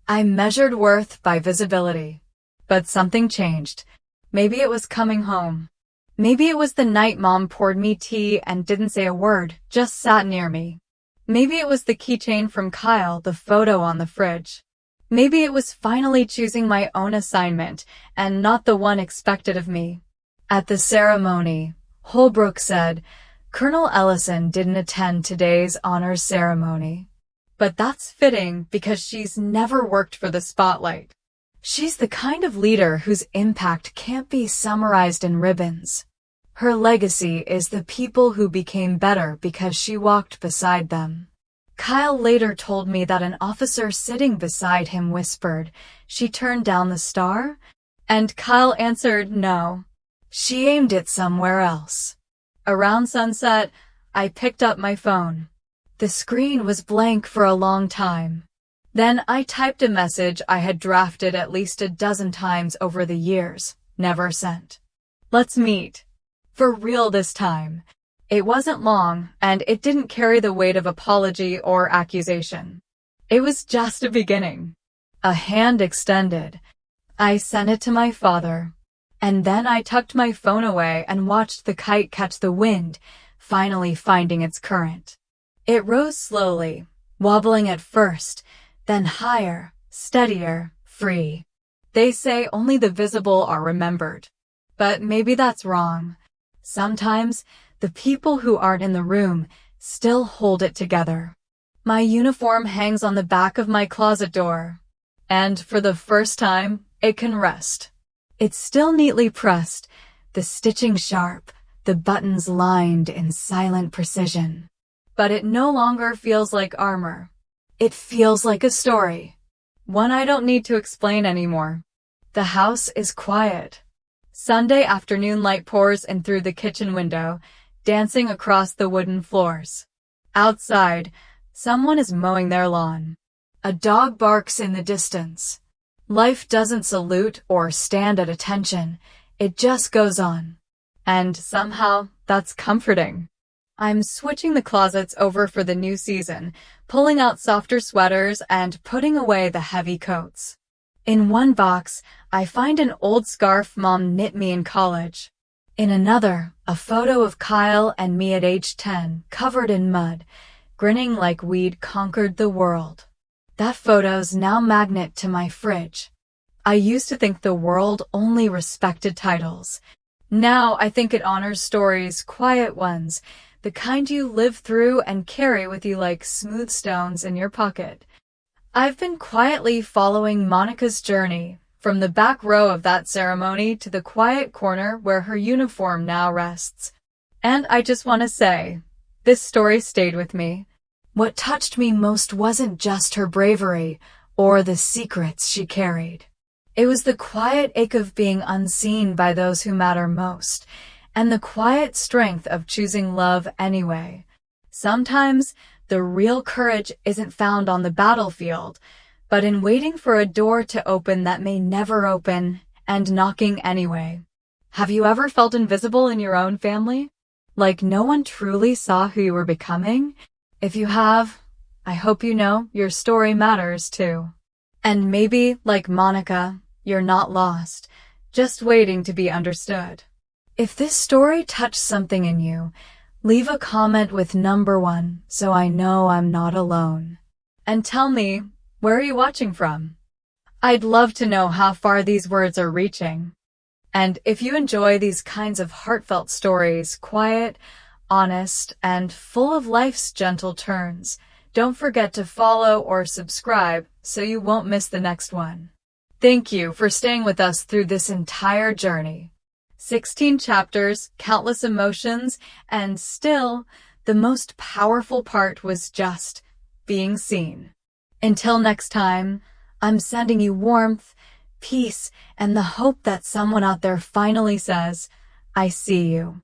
I measured worth by visibility. But something changed. Maybe it was coming home. Maybe it was the night Mom poured me tea and didn't say a word, just sat near me. Maybe it was the keychain from Kyle, the photo on the fridge. Maybe it was finally choosing my own assignment and not the one expected of me. At the ceremony, Holbrook said, Colonel Ellison didn't attend today's honors ceremony. But that's fitting because she's never worked for the spotlight. She's the kind of leader whose impact can't be summarized in ribbons. Her legacy is the people who became better because she walked beside them. Kyle later told me that an officer sitting beside him whispered, "She turned down the star?" And Kyle answered, "No. She aimed it somewhere else." Around sunset, I picked up my phone. The screen was blank for a long time. Then I typed a message I had drafted at least a dozen times over the years, never sent. "Let's meet." For real this time. It wasn't long, and it didn't carry the weight of apology or accusation. It was just a beginning. A hand extended. I sent it to my father. And then I tucked my phone away and watched the kite catch the wind, finally finding its current. It rose slowly, wobbling at first, then higher, steadier, free. They say only the visible are remembered. But maybe that's wrong. Sometimes, the people who aren't in the room still hold it together. My uniform hangs on the back of my closet door. And for the first time, it can rest. It's still neatly pressed, the stitching sharp, the buttons lined in silent precision. But it no longer feels like armor. It feels like a story. One I don't need to explain anymore. The house is quiet. Sunday afternoon light pours in through the kitchen window, dancing across the wooden floors. Outside, someone is mowing their lawn. A dog barks in the distance. Life doesn't salute or stand at attention. It just goes on. And somehow, that's comforting. I'm switching the closets over for the new season, pulling out softer sweaters and putting away the heavy coats. In one box, I find an old scarf Mom knit me in college. In another, a photo of Kyle and me at age 10, covered in mud, grinning like we'd conquered the world. That photo's now magnet to my fridge. I used to think the world only respected titles. Now I think it honors stories, quiet ones, the kind you live through and carry with you like smooth stones in your pocket. I've been quietly following Monica's journey, from the back row of that ceremony to the quiet corner where her uniform now rests. And I just want to say, this story stayed with me. What touched me most wasn't just her bravery or the secrets she carried. It was the quiet ache of being unseen by those who matter most, and the quiet strength of choosing love anyway. Sometimes, the real courage isn't found on the battlefield, but in waiting for a door to open that may never open, and knocking anyway. Have you ever felt invisible in your own family? Like no one truly saw who you were becoming? If you have, I hope you know your story matters too. And maybe, like Monica, you're not lost, just waiting to be understood. If this story touched something in you, leave a comment with number 1 so I know I'm not alone. And tell me, where are you watching from? I'd love to know how far these words are reaching. And if you enjoy these kinds of heartfelt stories, quiet, honest, and full of life's gentle turns, don't forget to follow or subscribe so you won't miss the next one. Thank you for staying with us through this entire journey. 16 chapters, countless emotions, and still, the most powerful part was just being seen. Until next time, I'm sending you warmth, peace, and the hope that someone out there finally says, "I see you."